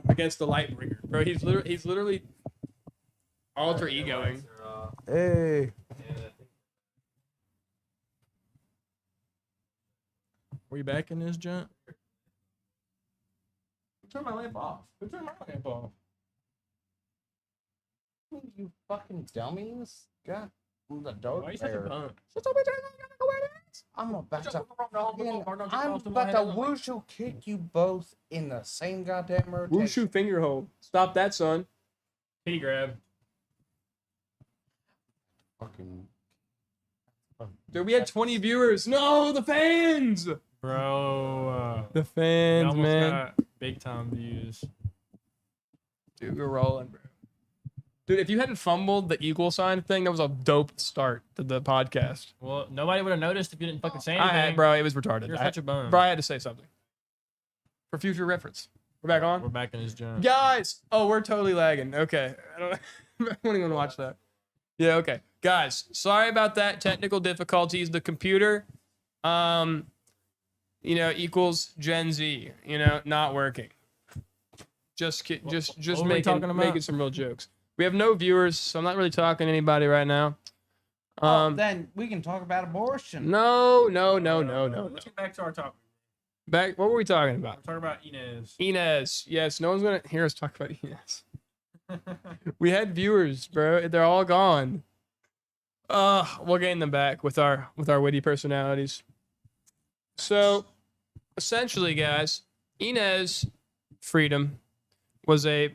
against the Lightbringer, bro. He's literally alter egoing. Hey. Were you back in this junk? Turn my lamp off. Who turned my lamp off? You fucking dummies. God. The dog. Why are you such a bum? I'm about to wushu kick you both in the same goddamn rotation. Wushu finger hold. Stop that, son. Kitty grab. Fucking. Dude, we had 20 viewers. No, the fans. Bro. The fans, man. Got big time views. Dude, we're rolling, bro. Dude, if you hadn't fumbled the equal sign thing, that was a dope start to the podcast. Well, nobody would have noticed if you didn't fucking say anything. Bro, it was retarded. You're such a bum. Bro, I had to say something. For future reference. We're back on? We're back in his junk. Guys! Oh, we're totally lagging. Okay. I don't even watch that. Yeah, okay. Guys, sorry about that. Technical difficulties. The computer, equals Gen Z, not working. Just making some real jokes. We have no viewers, so I'm not really talking to anybody right now. Then we can talk about abortion. No. Let's get back to our topic. What were we talking about? We're talking about Enes. Enes. Yes, no one's going to hear us talk about Enes. We had viewers, bro. They're all gone. We'll gain them back with our witty personalities. So, essentially, guys, Enes Freedom is a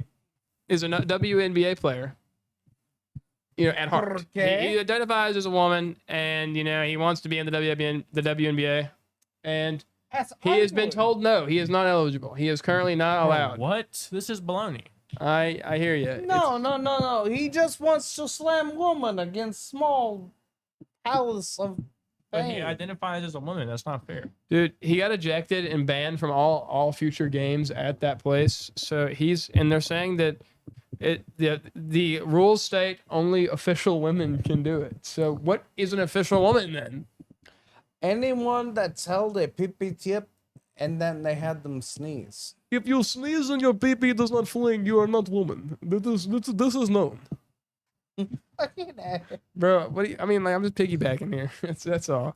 WNBA player. At heart. Okay. He identifies as a woman, and he wants to be in the WNBA, and he has been told no. He is not eligible. He is currently not allowed. What? This is baloney. I hear you. No. He just wants to slam woman against small palace of. But he identifies as a woman. That's not fair. Dude, he got ejected and banned from all future games at that place. So they're saying that the rules state only official women can do it. So what is an official woman then? Anyone that's held a pee-pee tip and then they had them sneeze. If you sneeze and your pee-pee does not fling, you are not woman. This is known. Bro, I'm just piggybacking here. That's all.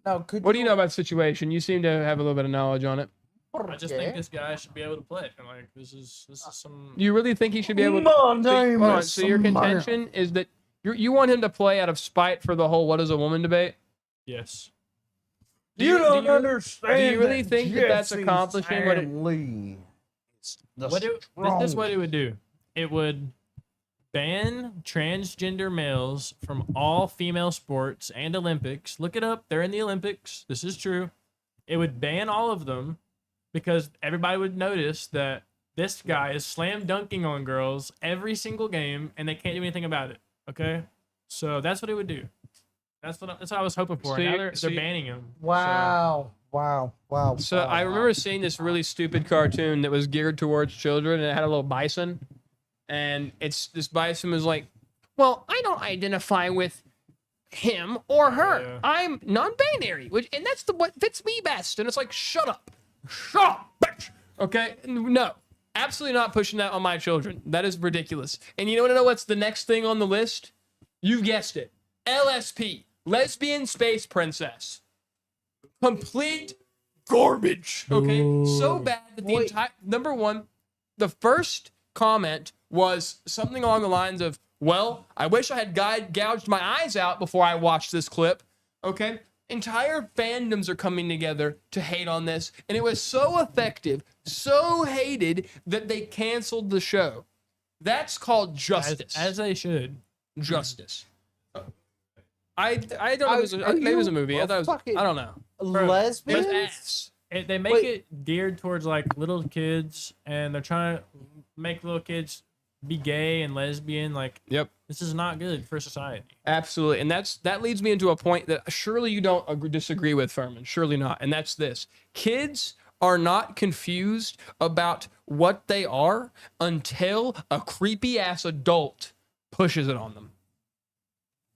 No, what do you know about the situation? You seem to have a little bit of knowledge on it. I just think this guy should be able to play. Like this is some. You really think he should be able to? So your contention is that you want him to play out of spite for the whole "what is a woman" debate? Yes. You don't understand. Do you really think that's accomplishing what it? This is what it would do. It would ban transgender males from all female sports and Olympics. Look it up. They're in the Olympics. This is true. It would ban all of them because everybody would notice that this guy is slam dunking on girls every single game and they can't do anything about it. Okay? So that's what it would do. That's what I was hoping for. Now they're banning him. Wow. So I remember seeing this really stupid cartoon that was geared towards children and it had a little bison. And this bison was like, well, I don't identify with him or her. Yeah. I'm non-binary, and that's what fits me best. And it's like, shut up, bitch. Okay, no, absolutely not pushing that on my children. That is ridiculous. And you want to know what's the next thing on the list? You guessed it, LSP, lesbian space princess. Complete garbage. Okay, so bad that the entire number one, the first comment was something along the lines of, well, I wish I had gouged my eyes out before I watched this clip. Okay? Entire fandoms are coming together to hate on this, and it was so effective, so hated, that they canceled the show. That's called justice. As they should. Justice. I don't know if maybe it was a movie. I thought it was, I don't know. Lesbians? They make it geared towards like little kids, and they're trying to make little kids be gay and lesbian. Like, yep, this is not good for society. Absolutely. And that leads me into a point that surely you don't disagree with, Furman. Surely not. And that's this: kids are not confused about what they are until a creepy ass adult pushes it on them.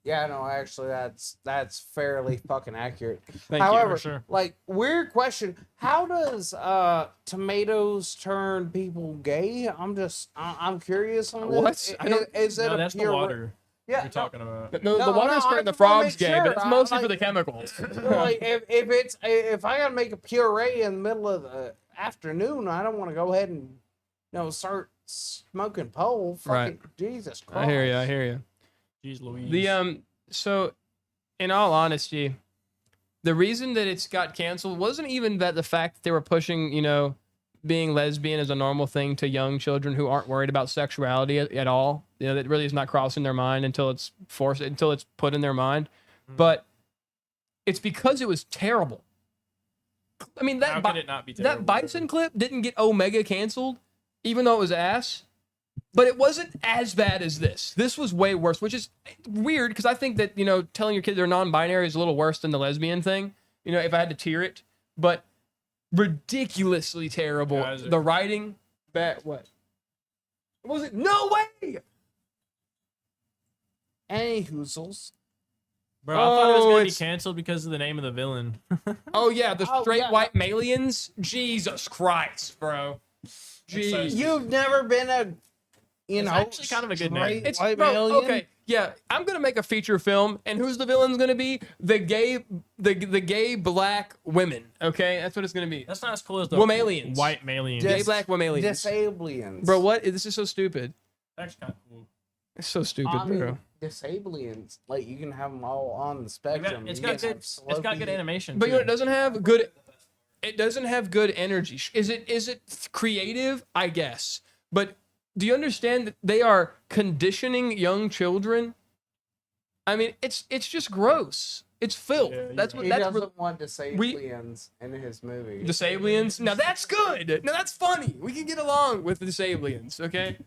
Yeah, no, actually, that's fairly fucking accurate. Thank you. However, For sure. like, weird question: how does tomatoes turn people gay? I'm curious on this. What? I don't- Is it No, a that's the pure water Yeah, you're talking about. No, the No, water's no, I turning the just wanna frogs make gay, but sure. it's I- mostly for like- the chemicals. like if I gotta make a puree in the middle of the afternoon, I don't want to go ahead and start smoking pole. Fucking Right. Jesus Christ! I hear you. I hear you. Jeez Louise. So, in all honesty, the reason that it's got canceled wasn't even that the fact that they were pushing, being lesbian as a normal thing to young children who aren't worried about sexuality at all. That really is not crossing their mind until it's put in their mind. But it's because it was terrible. I mean, How could it not be terrible? that Bison clip didn't get Omega canceled, even though it was ass. But it wasn't as bad as this. This was way worse, which is weird because I think that, telling your kid they're non-binary is a little worse than the lesbian thing, if I had to tier it. But ridiculously terrible. Guys are- The writing, what? Was it? No way! Any hoozles. Bro, I thought it was gonna be it's- canceled because of the name of the villain. Oh, yeah, the Oh, straight yeah. white aliens? Jesus Christ, bro. Jeez. You've never been a, It's actually kind of a good name. straight It's white bro, alien? okay. Yeah, I'm gonna make a feature film, and who's the villain's gonna be? The gay black women. Okay, that's what it's gonna be. That's not as cool as the Womalians. white aliens. Dis- Gay black Womalians. Disablians. Bro, what? This is so stupid. That's kind of cool. It's so stupid, I mean, bro. Disablians. Like, you can have them all on the spectrum. It's You got can good. have It's got good Slopey. animation. But too. it doesn't have good. It doesn't have good energy. Is it creative? I guess. But do you understand that they are conditioning young children? I mean, it's just gross. It's filth. Yeah, you're That's right. what. He That's doesn't what. want Disablians in his movie. Disablians. Now that's good. Now that's funny. We can get along with the Disablians, okay?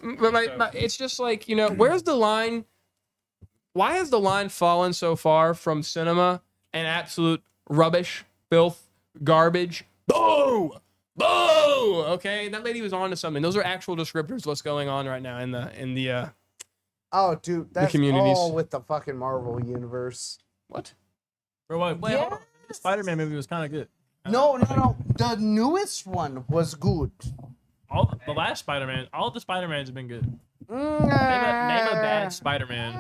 But it's just like, where's the line? Why has the line fallen so far from cinema and absolute rubbish, filth, garbage? Boo! Boo! Okay, that lady was on to something. Those are actual descriptors of what's going on right now in the Oh, dude, that's communities. all with the fucking Marvel universe. what? Bro, wait, hold on. The Yes. Spider-Man movie was kind of good. No. The newest one was good. All the last Spider-Man, all of the Spider-Mans have been good. Name a bad Spider-Man.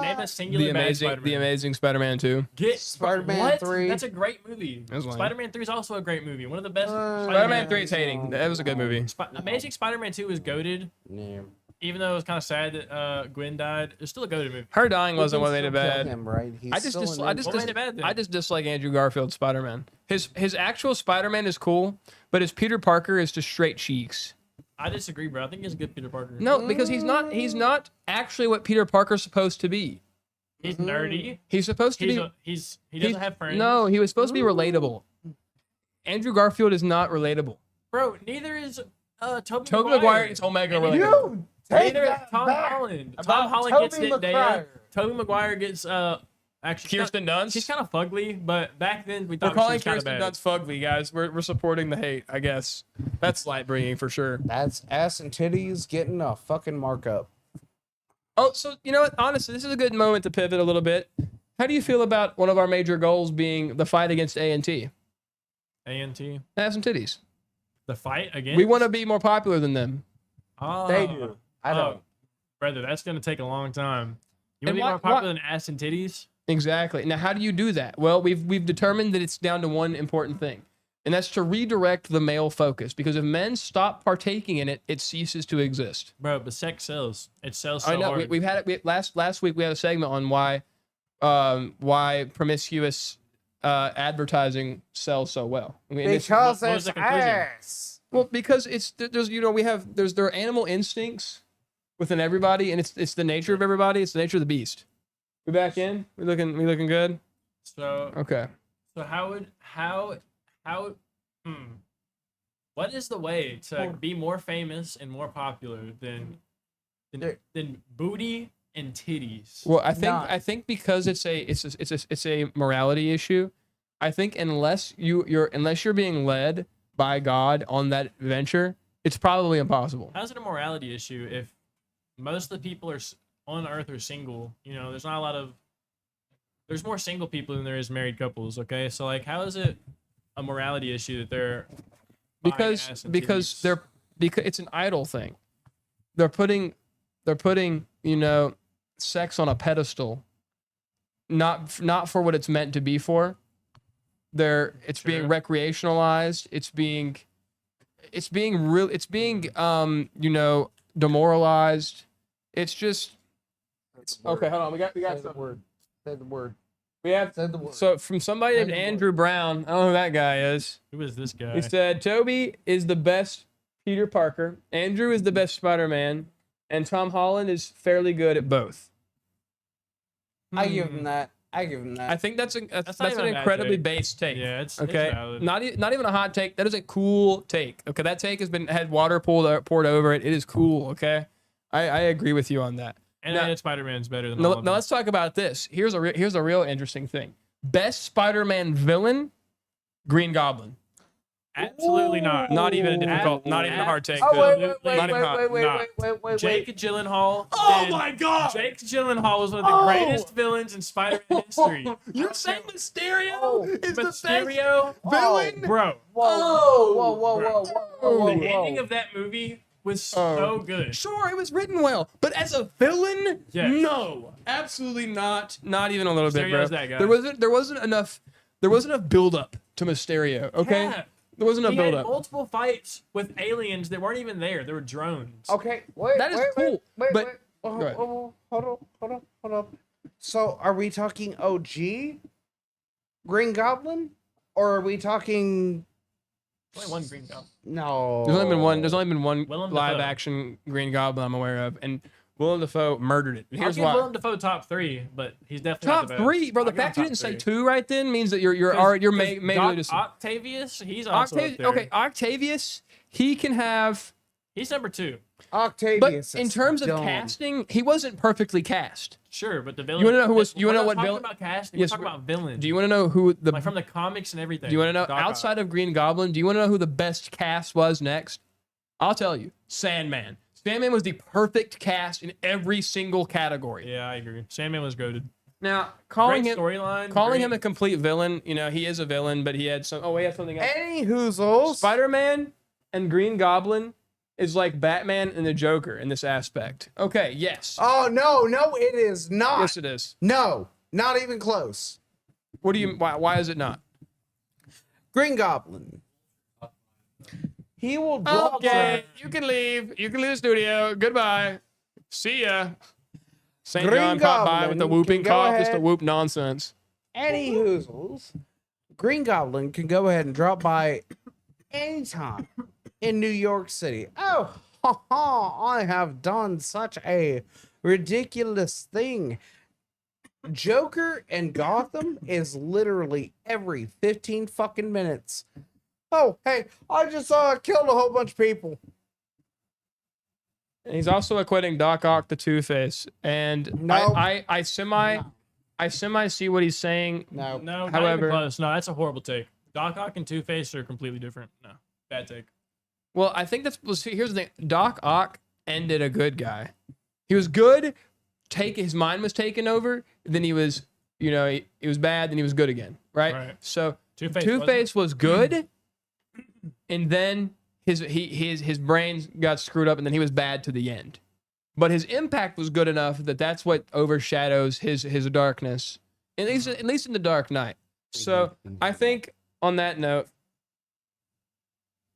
Name a singular bad Spider-Man. The Amazing Spider-Man 2. Get Spider-Man what? 3. That's a great movie. That was lame. Spider-Man 3 is also a great movie. One of the best. Spider-Man 3 is hating. That was a good movie. Amazing Spider-Man 2 was goated. Yeah. Even though it was kind of sad that Gwen died, it's still a goated movie. Her dying You wasn't can what made it still kill bad. him, right? He's I just still dis- an I just What dis- made it bad then? I just dislike Andrew Garfield's Spider-Man. His actual Spider-Man is cool, but his Peter Parker is just straight cheeks. I disagree, bro. I think he's a good Peter Parker. No, because he's not actually what Peter Parker's supposed to be. He's nerdy. He's supposed to He be doesn't have friends. No, he was supposed to be relatable. Andrew Garfield is not relatable. Bro, neither is Tobey Tobey Maguire. Maguire is Omega And relatable. You take Neither is that Tom back Holland. about Tom Holland gets Tobey Zendaya. Maguire. Tobey Maguire gets actually Kirsten Dunst. She's kind of fugly, but back then we We're thought she calling was kind of Kirsten bad. Dunst fugly, guys. We're supporting the hate, I guess. That's light bringing for sure. That's ass and titties getting a fucking markup. Oh, so you know what? Honestly, this is a good moment to pivot a little bit. How do you feel about one of our major goals being the fight against A&T? A&T. Ass and titties. The fight again. We want to be more popular than them. Oh, They do. I don't. brother. That's gonna take a long time. You want And to be why- more popular than ass and titties? Exactly. Now, how do you do that? Well, we've determined that it's down to one important thing, and that's to redirect the male focus. Because if men stop partaking in it, it ceases to exist. Bro, but sex sells. It sells so I know. hard. We've had it. Last week we had a segment on why promiscuous advertising sells so well. I mean, it's- Because what was it's the conclusion? ass. well, because there are animal instincts within everybody, and it's the nature of everybody. It's the nature of the beast. We back in. We looking good. So Okay. what is the way to be more famous and more popular than booty and titties? Well, I None. think because it's a morality issue. I think unless you're being led by God on that venture, it's probably impossible. How's it a morality issue if most of the people are on Earth are single. You know, there's not a lot of. There's more single people than there is married couples. Okay, so like, how is it a morality issue that they're buying ass and titties? Because it's an idol thing. They're putting you know, sex on a pedestal. Not for what it's meant to be for. It's being recreationalized. It's being you know, demoralized. It's just okay. Hold on, we got the word. Say the word. We have Say the word. so from somebody named Andrew Brown. I don't know who that guy is. Who is this guy? He said Toby is the best Peter Parker, Andrew is the best Spider-Man, and Tom Holland is fairly good at both. I give him that. I think that's an not even a bad incredibly take. base take. Yeah, it's okay. It's valid. Not even a hot take. That is a cool take. Okay, that take had water poured over it. It is cool. Okay, I agree with you on that. And now, I think Spider-Man's better than all of now them. let's talk about this. Here's a real interesting thing. Best Spider-Man villain, Green Goblin. Absolutely not. Not even a difficult. Not even a hard take. Oh, wait. Jake Gyllenhaal. Oh my God! Jake Gyllenhaal was one of the greatest villains in Spider-Man history. You're saying Mysterio is the Mysterio best villain, bro. Whoa. The ending of that movie was so good. Sure, it was written well, but as a villain, Yes. no, absolutely not. Not even a little bit, bro. Mysterio's that guy. There wasn't enough build up to Mysterio. Okay, Yeah. there wasn't enough He build had up. multiple fights with aliens that weren't even there. They were drones. Okay, wait. That is cool, but- Go ahead. Hold up. So, are we talking OG Green Goblin, or are we talking? Only one Green Goblin. No. There's only been one Willem live Dafoe. action Green Goblin I'm aware of, and Willem Dafoe murdered it. And I'll here's give why. Willem Dafoe top 3, but he's definitely not Top the best. 3, bro. The I'll give him fact you top didn't say 3. 2 right then means that you're maybe Octavius, he's also up there. Okay, Octavius, he can have. He's number 2. Octavius. But in terms of dumb. casting, he wasn't perfectly cast. Sure, but the villain. You wanna know who was- you wanna know we're what not villain- talking about casting. Yes, We're talking about villains. Do you want to know who the? like from the comics and everything? Do you want to know Doc Ock. outside of Green Goblin? Do you want to know who the best cast was next? I'll tell you. Sandman. Sandman was the perfect cast in every single category. Yeah, I agree. Sandman was goated. Now calling Great him storyline. a complete villain. You know he is a villain, but he had some. Oh, he had something else. Any whoozles. Spider-Man and Green Goblin is like Batman and the Joker in this aspect. Okay, yes. Oh no, it is not. Yes, it is. No, not even close. What do you? Why is it not? Green Goblin. He will drop. Okay, you can leave. You can leave the studio. Goodbye. See ya. St. Green John popped by Goblin with the whooping can go cough, just to ahead. whoop nonsense. Any whoozles. Green Goblin can go ahead and drop by anytime in New York City. Oh, I have done such a ridiculous thing. Joker and Gotham is literally every 15 fucking minutes. Oh, hey, I just killed a whole bunch of people. And he's also equating Doc Ock to Two-Face, and No. I semi see what he's saying. No. No, not However- even close. No, that's a horrible take. Doc Ock and Two-Face are completely different. No, bad take. Well, I think here's the thing. Doc Ock ended a good guy. He was good. His mind was taken over. Then he was, he was bad. Then he was good again. Right. Right. So Two-Face Two-Face was good, and then his brains got screwed up, and then he was bad to the end. But his impact was good enough that's what overshadows his darkness, at least in the Dark Knight. So I think on that note,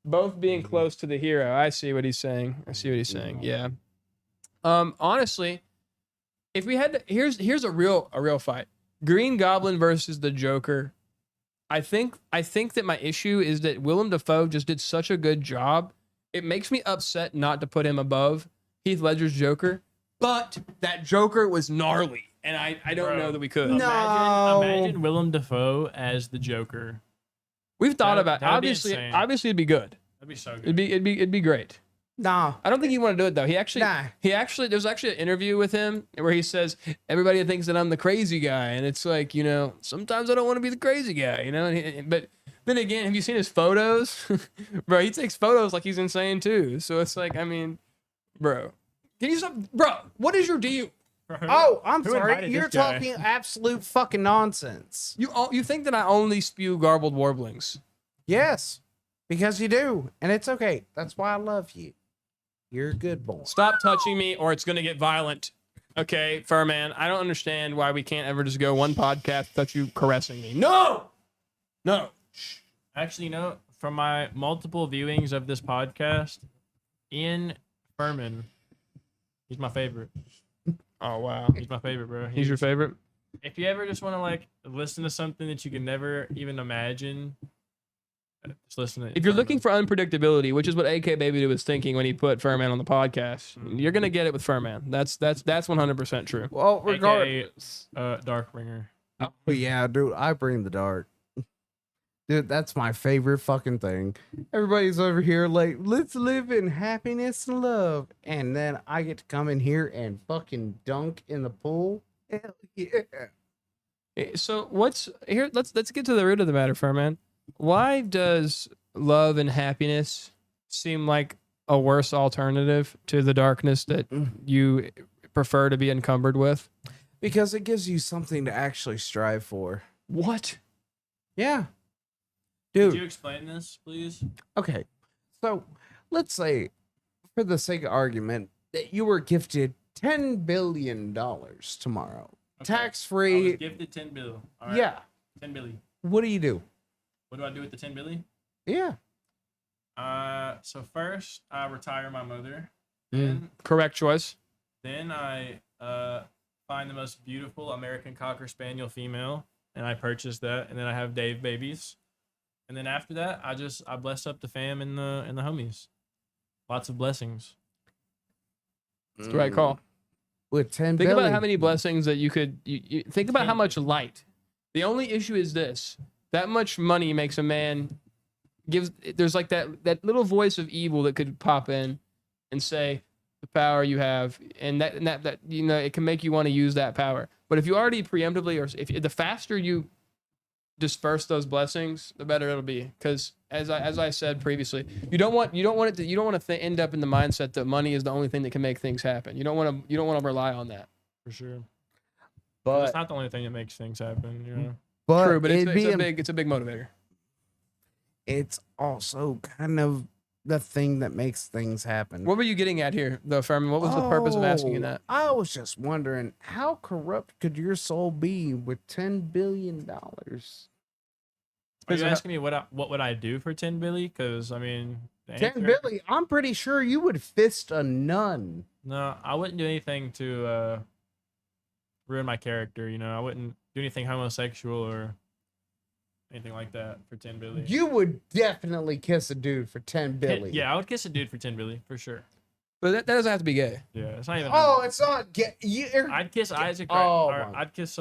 both being close to the hero, I see what he's saying. Yeah. Honestly, if we had to, here's a real fight: Green Goblin versus the Joker. I think that my issue is that Willem Dafoe just did such a good job. It makes me upset not to put him above Heath Ledger's Joker, but that Joker was gnarly, and I don't know that we could. No. Imagine Willem Dafoe as the Joker. We've thought about That'd be obviously insane. it'd be good. That'd be so good. It'd be great. Nah. I don't think he'd want to do it though. Nah. There's actually an interview with him where he says everybody thinks that I'm the crazy guy, and it's like, sometimes I don't want to be the crazy guy, but then again, have you seen his photos? Bro, he takes photos like he's insane too. So it's like, bro, can you stop? Bro, what is your deal? For her? Oh, I'm Who sorry. invited You're this guy? talking absolute fucking nonsense. You think that I only spew garbled warblings? Yes, because you do, and it's okay. That's why I love you. You're a good boy. Stop touching me, or it's gonna get violent. Okay, Furman. I don't understand why we can't ever just go one podcast without you caressing me. No. Actually, from my multiple viewings of this podcast, Ian Furman, he's my favorite. Oh wow. He's my favorite, bro. He's your favorite. If you ever just want to like listen to something that you can never even imagine, just listen to it. If you're looking for unpredictability, which is what AK Baby was thinking when he put Furman on the podcast, you're gonna get it with Furman. That's 100% true. Well, regardless. Darkbringer. Oh yeah, dude, I bring the dark. Dude, that's my favorite fucking thing. Everybody's over here like, let's live in happiness and love. And then I get to come in here and fucking dunk in the pool. Hell yeah. So what's here? Let's get to the root of the matter, Furman. Why does love and happiness seem like a worse alternative to the darkness that you prefer to be encumbered with? Because it gives you something to actually strive for. What? Yeah. Could Dude. you explain this, please? Okay. So let's say, for the sake of argument, that you were gifted $10 billion tomorrow. Okay. Tax I free. was gifted 10 bill. All right. Yeah. 10 billy. What do you do? What do I do with the 10 billy? Yeah. So first I retire my mother. Correct choice. Then I find the most beautiful American Cocker Spaniel female, and I purchase that, and then I have Dave babies. And then after that, I bless up the fam and the homies. Lots of blessings. It's the right call. With 10 Think billion. about how many blessings that you could. You think about how much light. The only issue is this: that much money makes a man gives. There's like that little voice of evil that could pop in and say the power you have, and that it can make you want to use that power. But if you already preemptively, or if the faster you disperse those blessings, the better it'll be. Because as I said previously, you don't want to end up in the mindset that money is the only thing that can make things happen. You don't want to rely on that. For sure. But it's not the only thing that makes things happen, you know. True, but it'd be it's a big motivator. It's also kind of the thing that makes things happen. What were you getting at here, though, Furman? What was the purpose of asking you that? I was just wondering, how corrupt could your soul be with $10 billion? Are you asking me what would I do for 10 billy? Because I mean, the 10 answer- billion? I'm pretty sure you would fist a nun. No, I wouldn't do anything to ruin my character. You know, I wouldn't do anything homosexual or anything like that for 10 billy. You would definitely kiss a dude for 10 billion. Yeah, I would kiss a dude for 10 billy for sure. But that doesn't have to be gay. Yeah, it's not even. Oh, it's not get you. I'd kiss Isaac. Oh, or my- I'd kiss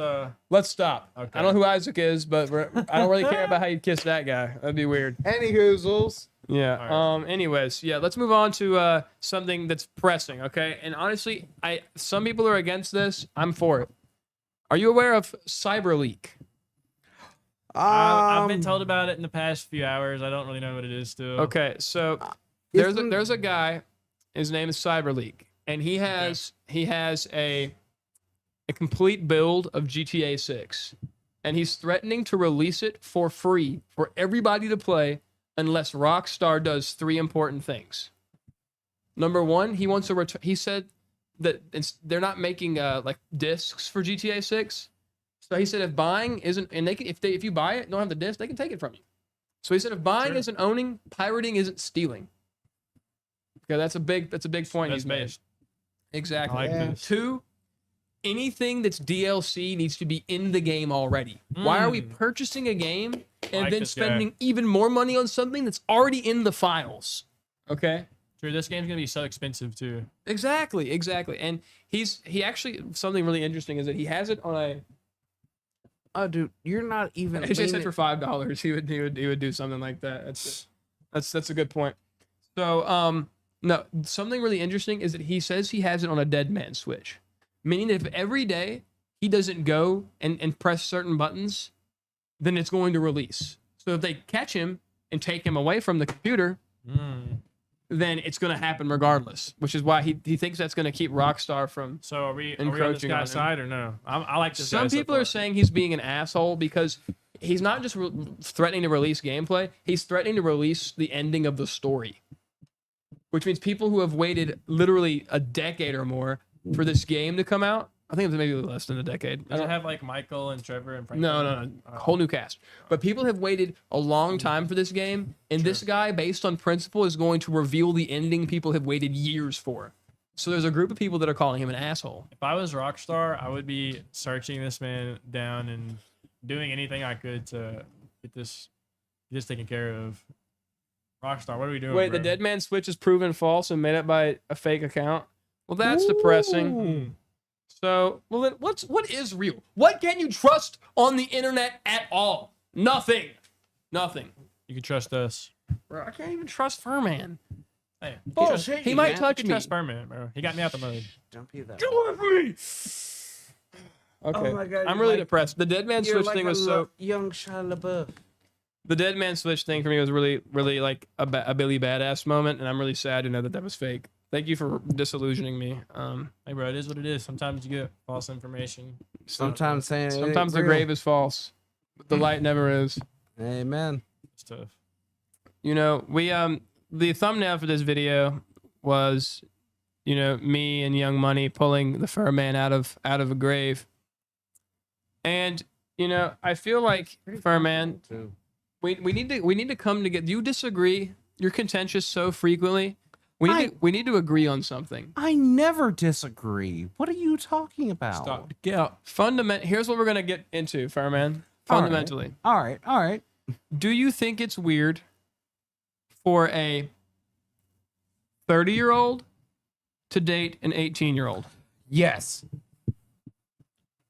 Let's stop. Okay. I don't know who Isaac is, but I don't really care about how you kiss that guy. That'd be weird. Any hoozles. Yeah. All Anyways, yeah. Let's move on to something that's pressing. Okay. And honestly, some people are against this. I'm for it. Are you aware of Cyberleek? I've been told about it in the past few hours. I don't really know what it is still. Okay. So Isn't- there's a guy. His name is Cyberleek, and he has a complete build of GTA 6, and he's threatening to release it for free for everybody to play unless Rockstar does 3 important things. Number 1, he wants to he said that they're not making like discs for GTA 6. So he said if buying isn't, and if you buy it, don't have the disc, they can take it from you. So he said if buying isn't owning, pirating isn't stealing. Okay, that's a big point That's he's made. based. Exactly. I like Yeah. this. 2, anything that's DLC needs to be in the game already. Why are we purchasing a game and Like then this guy. spending even more money on something that's already in the files? Okay. True, this game's gonna be so expensive too. Exactly. And he actually, something really interesting is that he has it on a. Oh, dude, you're not even. He said leaning- for $5, he would do something like that. That's a good point. So no, something really interesting is that he says he has it on a dead man switch, meaning that if every day he doesn't go and press certain buttons, then it's going to release. So if they catch him and take him away from the computer, then it's going to happen regardless, which is why he thinks that's going to keep Rockstar from. So are we on this encroaching on guy's him. side or no? I like this guy Some so people are far. saying he's being an asshole because he's not just threatening to release gameplay, he's threatening to release the ending of the story. Which means people who have waited literally a decade or more for this game to come out, I think it's maybe less than a decade. Does it have like Michael and Trevor and Frank? No. Whole new cast. But people have waited a long time for this game, and this guy, based on principle, is going to reveal the ending people have waited years for. So there's a group of people that are calling him an asshole. If I was Rockstar, I would be searching this man down and doing anything I could to get this taken care of. Rockstar, what are we doing? Wait, bro? the dead man switch is proven false and made up by a fake account? Well, that's depressing. Ooh. So, well, then what is real? What can you trust on the internet at all? Nothing. You can trust us. Bro, I can't even trust Furman. Hey, Bullshit, He you might man. touch you can me. trust Furman, bro. He got me out the mode. Don't be that. Get away from me! Okay, Oh my God, I'm you're really like- depressed. The dead man You're switch like thing a was so. young Shia LaBeouf. The dead man switch thing for me was really like a Billy Badass moment, and I'm really sad to know that was fake. Thank you for disillusioning me. Hey, bro, it is what it is. Sometimes you get false information. Sometimes saying it Sometimes ain't the real. grave is false, but the light never is. Amen. It's tough. You know, we the thumbnail for this video was, you know, me and Young Money pulling the fur man out of a grave. And, you know, I feel like fur man, we need to come together. Do you disagree? You're contentious so frequently. We need to agree on something. I never disagree. What are you talking about? Stop. Get out. Here's what we're gonna get into, Fireman. All right. Fundamentally, All right. do you think it's weird for a 30-year-old to date an 18-year-old? Yes.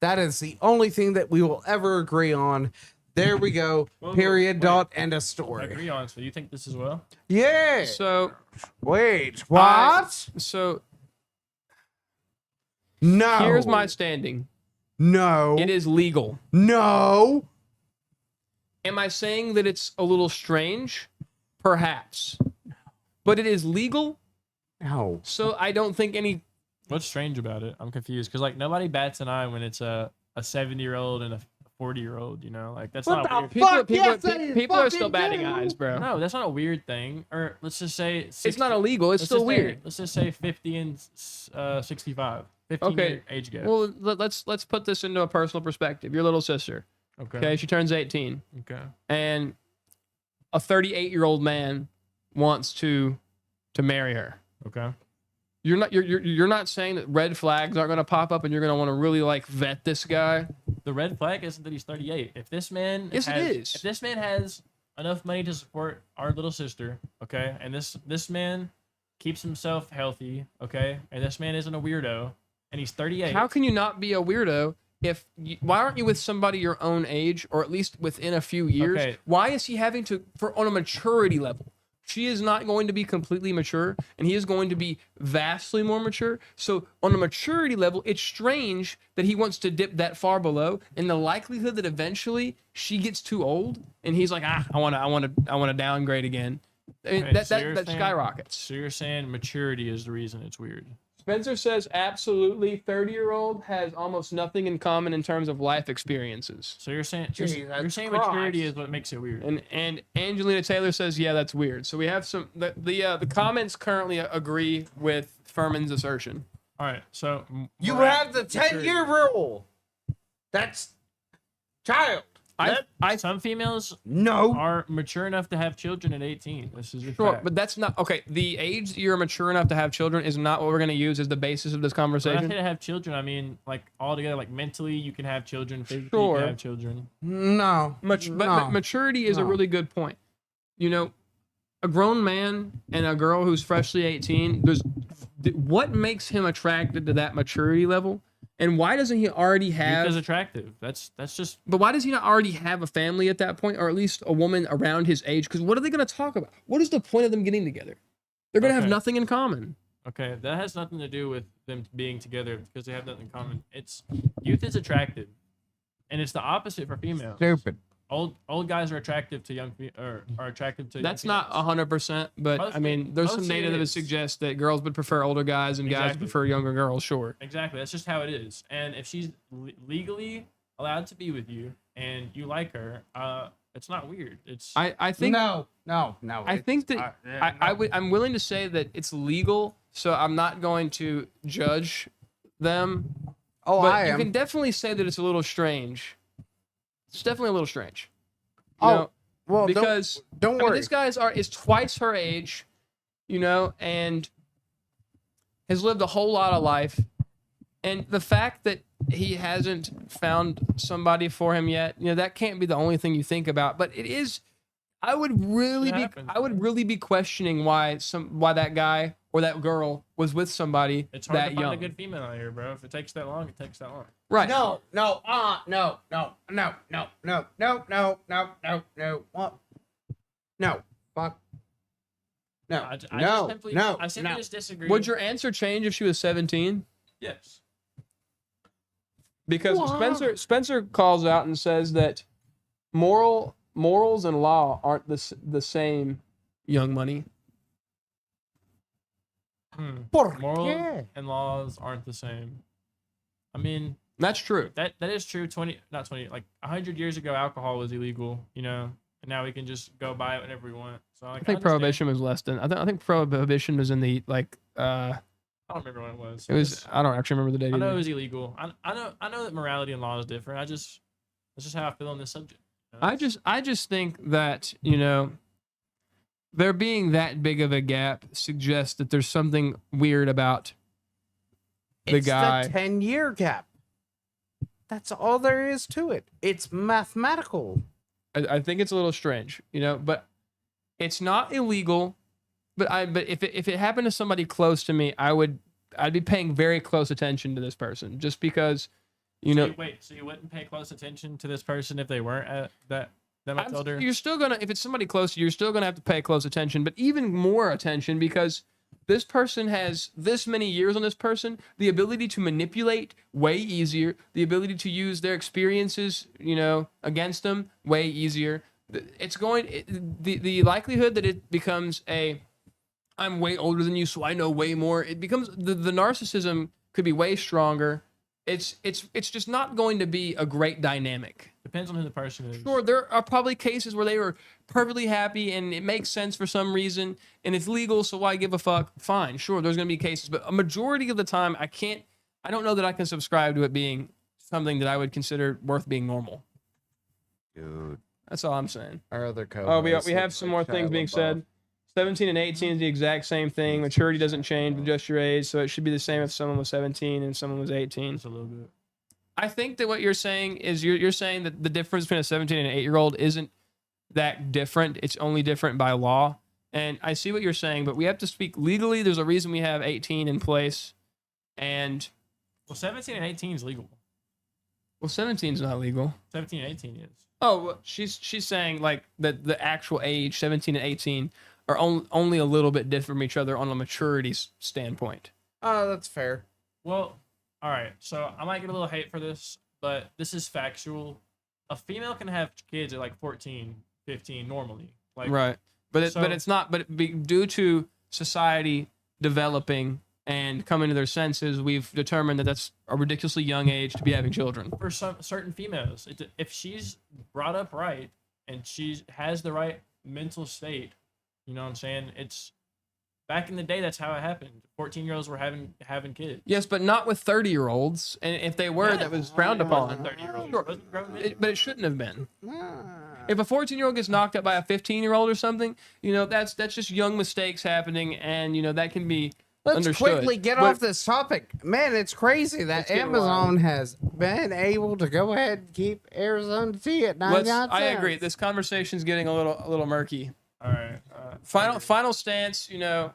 That is the only thing that we will ever agree on. There we go. Well, Period. wait. Dot. End of I story. agree on. So you think this as well? Yeah. So Wait. What? so No. here's my standing. No. It is legal. No. Am I saying that it's a little strange? Perhaps. But it is legal, No. so I don't think any. What's strange about it? I'm confused because like nobody bats an eye when it's a 70-year-old and a 40-year-old. You know, like that's What not the weird. fuck? Yes, that is People are fucking still batting true. eyes, bro. No, that's not a weird thing. Or let's just say It's not illegal. It's still weird. Let's just say 50 and 65. 15 Okay. year age gap. Well, let's put this into a personal perspective. Your little sister, okay. okay, she turns 18, Okay. and a 38-year-old man wants to marry her. Okay. You're not saying that red flags aren't going to pop up and you're going to want to really like vet this guy. The red flag isn't that he's 38. If this man Yes, it is. If this man has enough money to support our little sister, okay, and this man keeps himself healthy, okay, and this man isn't a weirdo, and he's 38. How can you not be a weirdo if why aren't you with somebody your own age or at least within a few years? Okay. Why is he having to on a maturity level? She is not going to be completely mature and he is going to be vastly more mature. So on a maturity level, it's strange that he wants to dip that far below, and the likelihood that eventually she gets too old and he's like, I want to downgrade again. I mean, Okay, that so you're that saying- skyrockets. So you're saying maturity is the reason it's weird. Spencer says absolutely 30-year-old has almost nothing in common in terms of life experiences. So you're saying Jeez, you're that's saying Christ. maturity is what makes it weird. And Angelina Taylor says, yeah, that's weird. So we have some the comments currently agree with Furman's assertion. All right. So You moral- have the maturity. 10-year rule. That's child. Some females No. are mature enough to have children at 18. This is a Sure, fact. but that's not okay. The age that you're mature enough to have children is not what we're going to use as the basis of this When I conversation. say to have children, I mean like all together, like mentally you can have children, physically you Sure. can have children. No. But No. maturity is a No. really good point. You know, a grown man and a girl who's freshly 18, what makes him attracted to that maturity level? And why doesn't he already Youth have is attractive. That's just But why does he not already have a family at that point, or at least a woman around his age? Because what are they going to talk about? What is the point of them getting together? They're going to have Okay. nothing in common. okay. That has nothing to do with them being together because they have nothing in common. It's youth is attractive, and it's the opposite for females. Stupid. old guys are attractive to are attractive to. That's young not females. 100%, but I Mostly- mean, there's some mostly data it that would is. suggest that girls would prefer older guys and guys would Exactly. prefer younger girls. Sure. Exactly. That's just how it is. And if she's legally allowed to be with you and you like her, it's not weird. It's I think no. I think that I'm willing to say that it's legal, so I'm not going to judge them. Oh, But I you am. can definitely say that it's a little strange. It's definitely a little strange. You Oh, know, well, because don't I mean, worry. this guy is twice her age, you know, and has lived a whole lot of life. And the fact that he hasn't found somebody for him yet, you know, that can't be the only thing you think about. But it is. I would really It be. happens, I would really be questioning why that guy or that girl was with somebody it's hard that to find young. a good female out here, bro. If it takes that long, it takes that long. Right. No. What? No. Fuck. No. I No. simply, No. I simply No. just disagree. Would your answer change if she was 17? Yes. Because Wow. Spencer calls out and says that morals and law aren't the same. Young Money. ¿Por Morals qué? and laws aren't the same. I mean, That's true. that is true. 100 years ago, alcohol was illegal, you know, and now we can just go buy it whenever we want. So like, I think prohibition was less than. I think prohibition was in the like. I don't remember when it was. It was. I don't actually remember the date. I know it either. was illegal. I know that morality and law is different. That's just how I feel on this subject. you know? I just think that, you know, there being that big of a gap suggests that there's something weird about the It's guy. the 10-year gap. That's all there is to it. It's mathematical. I think it's a little strange, you know, but it's not illegal. But if it happened to somebody close to me, I'd be paying very close attention to this person just because, you know. So you wouldn't pay close attention to this person if they weren't at that much older? You're still gonna, if it's somebody close to you, you're still gonna have to pay close attention, but even more attention because this person has this many years on this person, the ability to manipulate way easier, the ability to use their experiences, you know, against them way easier. The likelihood that it becomes I'm way older than you, so I know way more. It becomes the narcissism could be way stronger. It's just not going to be a great dynamic. Depends on who the person is. Sure, there are probably cases where they were perfectly happy and it makes sense for some reason and it's legal, so why give a fuck? Fine, sure, there's going to be cases, but a majority of the time, I don't know that I can subscribe to it being something that I would consider worth being normal. Dude. That's all I'm saying. Our other co Oh, we have some more things being said. 17 and 18 is the exact same thing. Maturity doesn't change with just your age, so it should be the same if someone was 17 and someone was 18. Just a little bit. I think that what you're saying is you're saying that the difference between a 17 and an 8-year-old isn't that different. It's only different by law. And I see what you're saying, but we have to speak legally. There's a reason we have 18 in place. And Well, 17 and 18 is legal. well, 17 is not legal. 17 and 18 is. Oh, well, she's saying like that the actual age, 17 and 18, are only a little bit different from each other on a maturity standpoint. Oh, that's fair. Well, all right. So I might get a little hate for this, but this is factual. A female can have kids at like 14, 15 normally. Like, Right. But so- it's not. But due to society developing and coming to their senses, we've determined that that's a ridiculously young age to be having children. For some certain females, if she's brought up right and she has the right mental state, you know what I'm saying? It's back in the day. That's how it happened. 14-year-olds were having kids. Yes, but not with 30-year-olds. And if they were, that was frowned upon. 30-year-olds. Sure. But it shouldn't have been. If a 14-year-old gets knocked up by a 15-year-old or something, you know, that's just young mistakes happening, and you know that can be Let's understood. quickly get But- off this topic. Man, it's crazy that Let's get Amazon has been able to go ahead and keep Arizona tea at 99 cents. I agree. This conversation's getting a little murky. All right. Final stance, you know,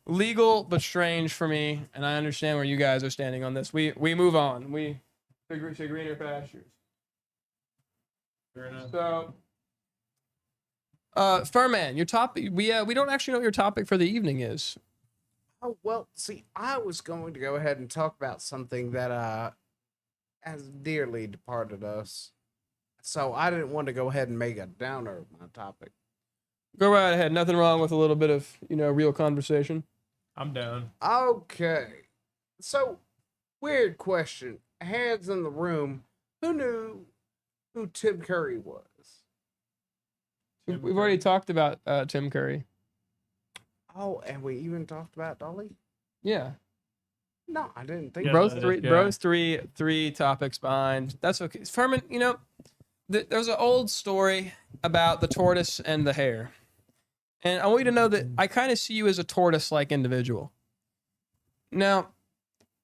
legal but strange for me, and I understand where you guys are standing on this. We move on. We agree to greener pastures. Fair enough. So, Furman, your topic. We don't actually know what your topic for the evening is. Oh, well, see, I was going to go ahead and talk about something that has dearly departed us. So I didn't want to go ahead and make a downer of my topic. Go right ahead. Nothing wrong with a little bit of, real conversation. I'm down. Okay. So, weird question. Hands in the room. Who knew who Tim Curry was? We've already talked about Tim Curry. Oh, and we even talked about Dolly? Yeah. No, I didn't think Yeah, Bro's no, three. yeah. Bro's three topics behind. That's okay. Furman, there's an old story about the tortoise and the hare, and I want you to know that I kind of see you as a tortoise-like individual. Now,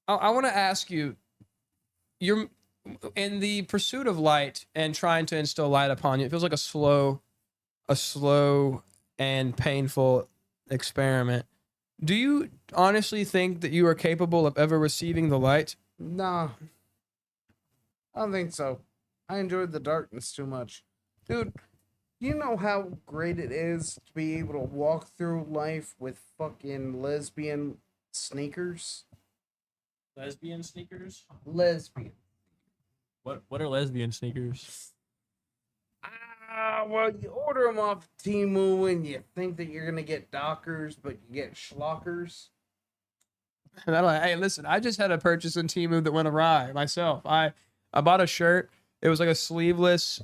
I want to ask you, you're in the pursuit of light and trying to instill light upon you. It feels like a slow and painful experiment. Do you honestly think that you are capable of ever receiving the light? Nah. I don't think so. I enjoyed the darkness too much. Dude, you know how great it is to be able to walk through life with fucking lesbian sneakers? Lesbian sneakers? Lesbian. What are lesbian sneakers? Well, you order them off Temu and you think that you're gonna get Dockers, but you get Schlockers. And I'm like, hey, listen, I just had a purchase in Temu that went awry myself. I bought a shirt. It was like a sleeveless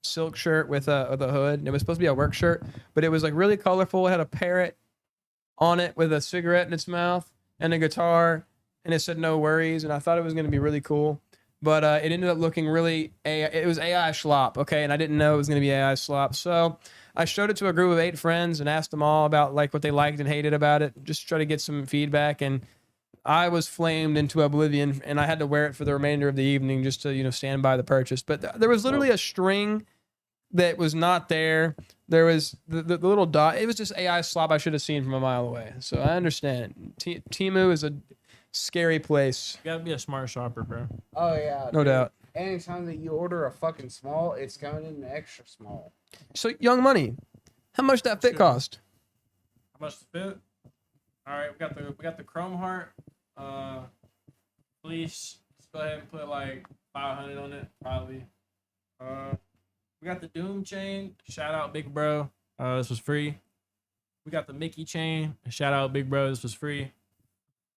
silk shirt with a hood. And it was supposed to be a work shirt, but it was like really colorful. It had a parrot on it with a cigarette in its mouth and a guitar, and it said no worries. And I thought it was going to be really cool. But it ended up looking really, it was AI schlop, okay? And I didn't know it was going to be AI schlop. So I showed it to a group of 8 friends and asked them all about like what they liked and hated about it, just to try to get some feedback. And I was flamed into oblivion, and I had to wear it for the remainder of the evening just to, stand by the purchase. But there was literally a string that was not there. There was the little dot. It was just AI slop I should have seen from a mile away. So I understand. Temu is a scary place. You gotta be a smart shopper, bro. Oh, yeah. No doubt. Anytime that you order a fucking small, it's coming in extra small. So, Young Money, how much that fit cost? How much to fit? All right, we got the Chrome Heart. Fleece. Let's go ahead and put like 500 on it, probably. We got the Doom chain. Shout out Big Bro. This was free. We got the Mickey chain. Shout out Big Bro. This was free.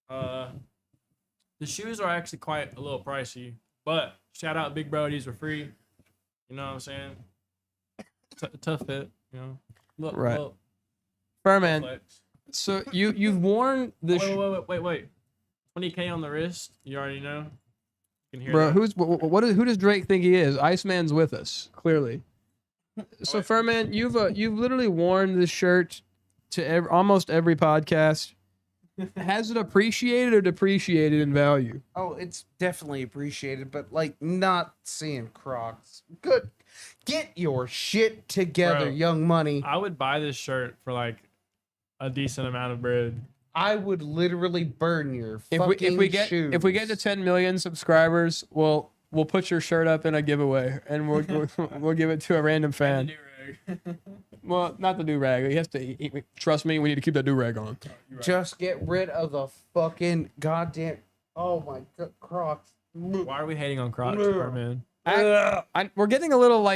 The shoes are actually quite a little pricey, but shout out Big Bro. These were free. You know what I'm saying? Tough fit. You know. Right. Furman. Flex. So you've worn this. Wait. 20K on the wrist. You already know. You can hear Bro, that. who does Drake think he is? Iceman's with us, clearly. So Furman, you've literally worn this shirt to almost every podcast. Has it appreciated or depreciated in value? Oh, it's definitely appreciated, but like not seeing Crocs. Good. Get your shit together, Bro, Young Money. I would buy this shirt for like a decent amount of bread. I would literally burn your If fucking we get shoes. if we get to 10 million subscribers, we'll put your shirt up in a giveaway, and we'll give it to a random fan. Well, not the do-rag. He has to trust me. We need to keep that do-rag on. Just get rid of the fucking goddamn. Oh my god, Crocs. Why are we hating on Crocs, man? We're getting a little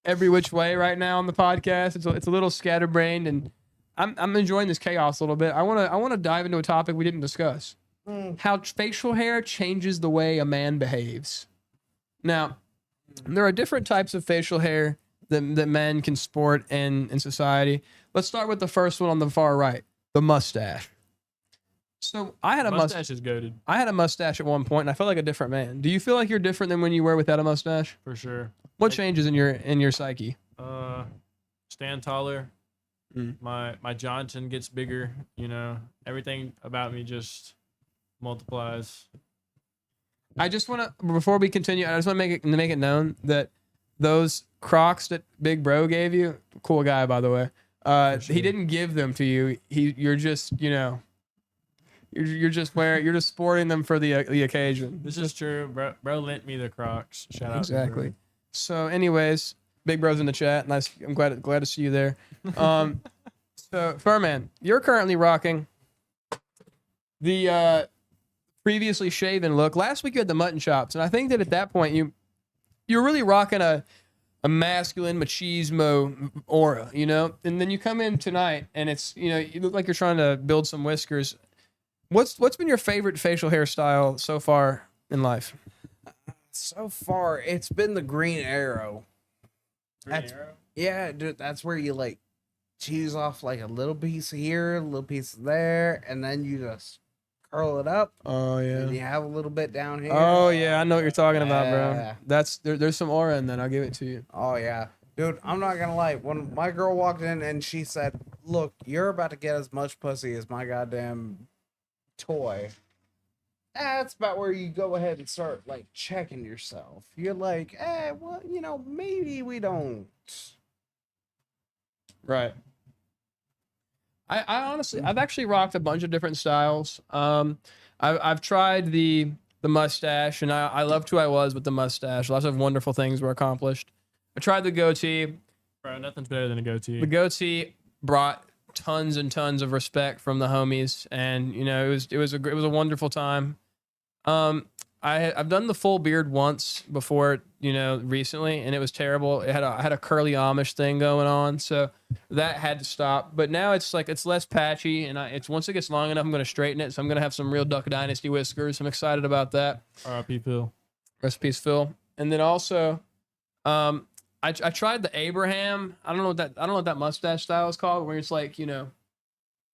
every which way right now on the podcast. It's a little scatterbrained, and I'm enjoying this chaos a little bit. I want to dive into a topic we didn't discuss. How facial hair changes the way a man behaves. Now, there are different types of facial hair that men can sport in society. Let's start with the first one on the far right, the mustache. So I had a mustache is goated I had a mustache at one point, and I felt like a different man. Do you feel like you're different than when you were without a mustache? for sure. What changes in your psyche? Stand taller. Mm. My Johnson gets bigger. You know, everything about me just multiplies. I just want to, before we continue, I just want to make it known that those Crocs that Big Bro gave you, cool guy by the way, sure. he didn't give them to you. You're just you're just sporting them for the occasion. This is true. Bro lent me the Crocs. Shout out. to Exactly. Bro. So, anyways, Big Bro's in the chat. Nice. I'm glad to see you there. So, Furman, you're currently rocking the previously shaven look. Last week you had the mutton chops, and I think that at that point you're really rocking a masculine machismo aura, you know. And then you come in tonight, and it's, you know, you look like you're trying to build some whiskers. What's been your favorite facial hairstyle so far in life? So far, it's been the green arrow. Arrow? Yeah, dude, that's where you like choose off like a little piece here, a little piece there, and then you just curl it up. Oh And you have a little bit down here. Oh yeah, I know what you're talking about, bro. Yeah. That's there's some aura in that. I'll give it to you. Oh yeah, dude, I'm not gonna lie. When my girl walked in and she said, "Look, you're about to get as much pussy as my goddamn toy," that's about where you go ahead and start like checking yourself. You're like, well, you know, maybe we don't. Right. I honestly, I've actually rocked a bunch of different styles. I've tried the mustache, and I loved who I was with the mustache. Lots of wonderful things were accomplished. I tried the goatee. Bro, nothing's better than a goatee. The goatee brought tons and tons of respect from the homies, and you know, it was a wonderful time. I've done the full beard once before, you know, recently, and it was terrible. I had a curly Amish thing going on, so that had to stop. But now it's like it's less patchy, and it's once it gets long enough, I'm going to straighten it. So I'm going to have some real Duck Dynasty whiskers. I'm excited about that. R.I.P. Phil. Rest in peace, Phil. And then also, I tried the Abraham. I don't know what that mustache style is called, where it's like, you know,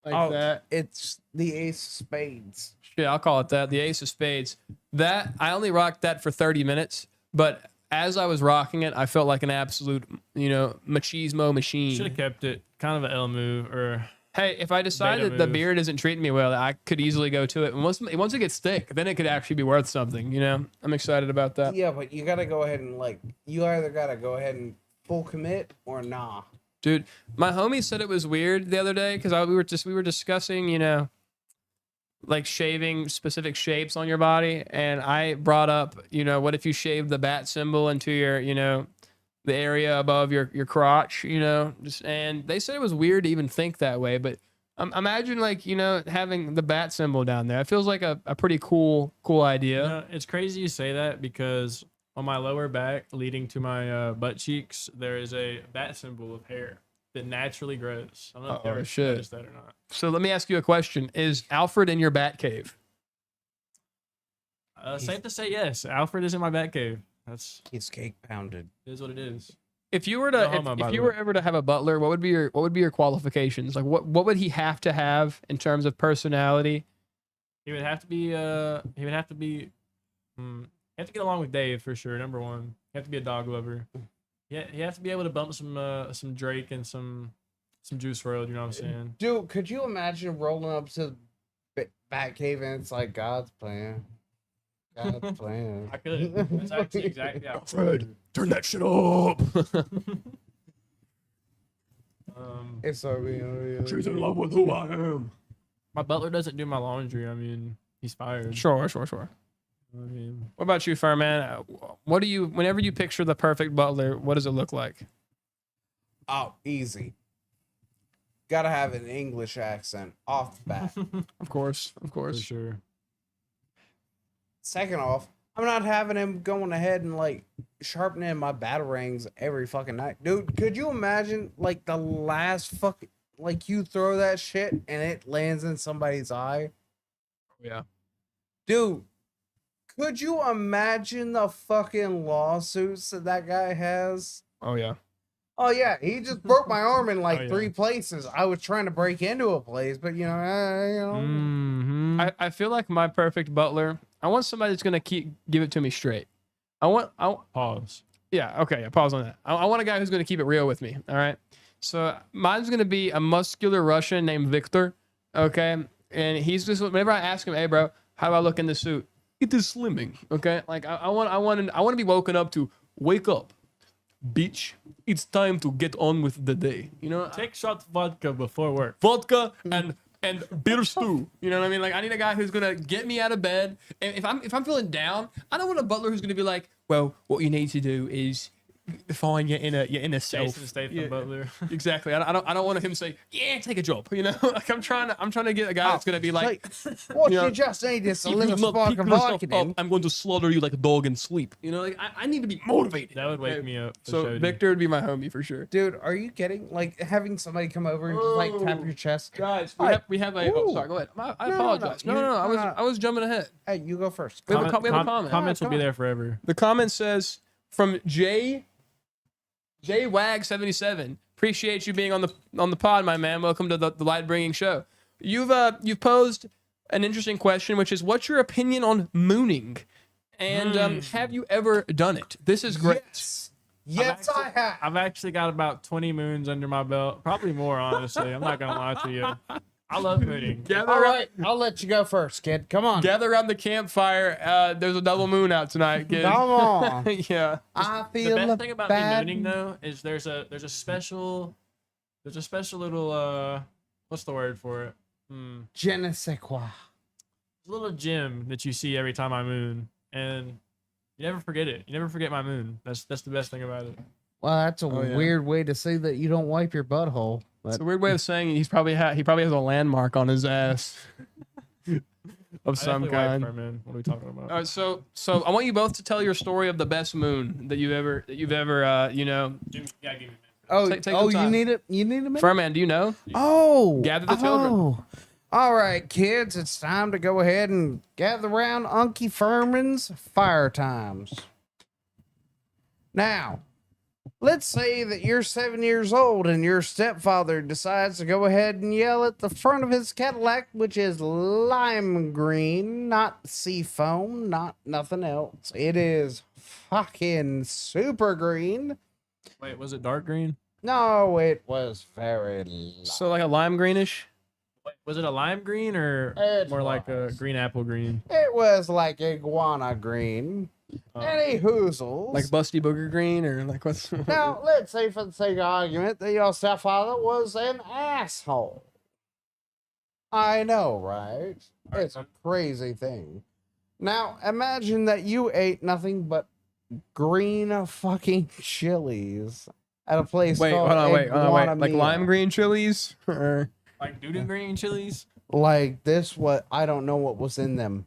like that. It's the ace of spades. Yeah, I'll call it that. The Ace of Spades. That I only rocked that for 30 minutes, but as I was rocking it, I felt like an absolute, you know, machismo machine. Should have kept it. Kind of an L move, or Hey, if I decide Beta that the move. beard isn't treating me well, I could easily go to it. And once it gets thick, then it could actually be worth something. You know, I'm excited about that. Yeah, but you gotta go ahead and like, you either gotta go ahead and full commit or nah. Dude, my homie said it was weird the other day because we were discussing, you know, like shaving specific shapes on your body, and I brought up, you know, what if you shave the bat symbol into your, you know, the area above your crotch, you know, and they said it was weird to even think that way, but imagine like, you know, having the bat symbol down there. It feels like a pretty cool idea. You know, it's crazy you say that because on my lower back leading to my butt cheeks, there is a bat symbol of hair that naturally grows. I don't know if you ever noticed that or not. So let me ask you a question. Is Alfred in your bat cave? Safe to say yes. Alfred is in my bat cave. He's cake pounded. It is what it is. If you were No to homo, by if the you way. were ever to have a butler, what would be your qualifications? Like what would he have to have in terms of personality? He would have to be. He would have to be. You have to get along with Dave for sure. Number one, you have to be a dog lover. Yeah, he has to be able to bump some Drake and some Juice WRLD. You know what I'm saying? Dude, could you imagine rolling up to the Bat Cave and it's like God's plan? God's plan. I could. That's actually exactly. Yeah. Alfred, turn that shit up. It's so real. She's in love with who I am. My butler doesn't do my laundry. I mean, he's fired. Sure. I mean, What about you, Fireman? What do you, whenever you picture the perfect butler, what does it look like? Oh, easy. Gotta have an English accent off the bat. Of course. for sure. Second off, I'm not having him going ahead and like sharpening my battle rings every fucking night. Dude, could you imagine like the last fucking, like you throw that shit and it lands in somebody's eye? Yeah. Dude, could you imagine the fucking lawsuits that guy has? Oh yeah. Oh yeah, he just broke my arm in like Oh, yeah. 3 places. I was trying to break into a place, but you know. Mm-hmm. I feel like my perfect butler, I want somebody that's gonna give it to me straight. I want Pause. yeah, okay, yeah, pause on that. I want a guy who's gonna keep it real with me. All right. So mine's gonna be a muscular Russian named Victor. Okay. And he's just, whenever I ask him, hey bro, how do I look in the suit? It is slimming. Okay. Like I want to be woken up to wake up. Bitch, it's time to get on with the day. You know, Take shot vodka before work. vodka and beer stew. You know what I mean? Like I need a guy who's gonna get me out of bed. And if I'm feeling down, I don't want a butler who's gonna be like, well, what you need to do is falling your inner self. Jason Statham Yeah, Butler. exactly. I don't want him to say, yeah, take a job. You know, like I'm trying to get a guy that's gonna be like, what you know, you just need is a if little you not spark pick of yourself vodka up, in. I'm going to slaughter you like a dog in sleep. You know, like I need to be motivated. That would wake me up. for So sure, Victor would be my homie for sure. Dude, are you kidding? Like having somebody come over and just like tap your chest. Guys, Hi. we have a. Oh, Ooh. sorry. Go ahead. I No, apologize. no, No, you- I was jumping ahead. Hey, you go first. We have a comment. Comments will be God. there forever. The comment says from JWag77. Appreciate you being on the pod, my man. Welcome to the light bringing show. You've posed an interesting question, which is, what's your opinion on mooning? And have you ever done it? This is great. Yes, I have. I've actually got about 20 moons under my belt. Probably more, honestly. I'm not going to lie to you. I love mooning. All right, I'll let you go first, kid. Come on. Gather around the campfire. There's a double moon out tonight, kid. Come on. Yeah. I The feel best thing about me bad. mooning, though, is there's a special little what's the word for it? Je ne sais quoi. Little gym that you see every time I moon, and you never forget it. You never forget my moon. That's the best thing about it. Well, that's a yeah. weird way to say that you don't wipe your butthole. It's But a weird way of saying he probably has a landmark on his ass of I some definitely wipe kind. for, man. What are we talking about? All right, so I want you both to tell your story of the best moon that you've ever you know. You gotta give me a minute. oh, take the you time. need it. You need a minute. Furman, do you know? Oh, Gather the children. Oh. All right, kids, it's time to go ahead and gather around Unky Furman's fire times. Now, let's say that you're 7 years old and your stepfather decides to go ahead and yell at the front of his Cadillac, which is lime green, not sea foam, not nothing else. It is fucking super green. Wait, was it dark green? No, it was very light. So like a lime greenish. Wait, was it a lime green or It more like a was. green apple green? It was like iguana green. Any hoozles. Like busty booger green or like what's Now, let's say for the sake of argument that your stepfather was an asshole. I know, right? It's a crazy thing. Now, imagine that you ate nothing but green fucking chilies at a place Wait, called hold on, wait. Iguana Like Mia. lime green chilies? Or Like doo-doo green chilies? Like this, what I don't know what was in them.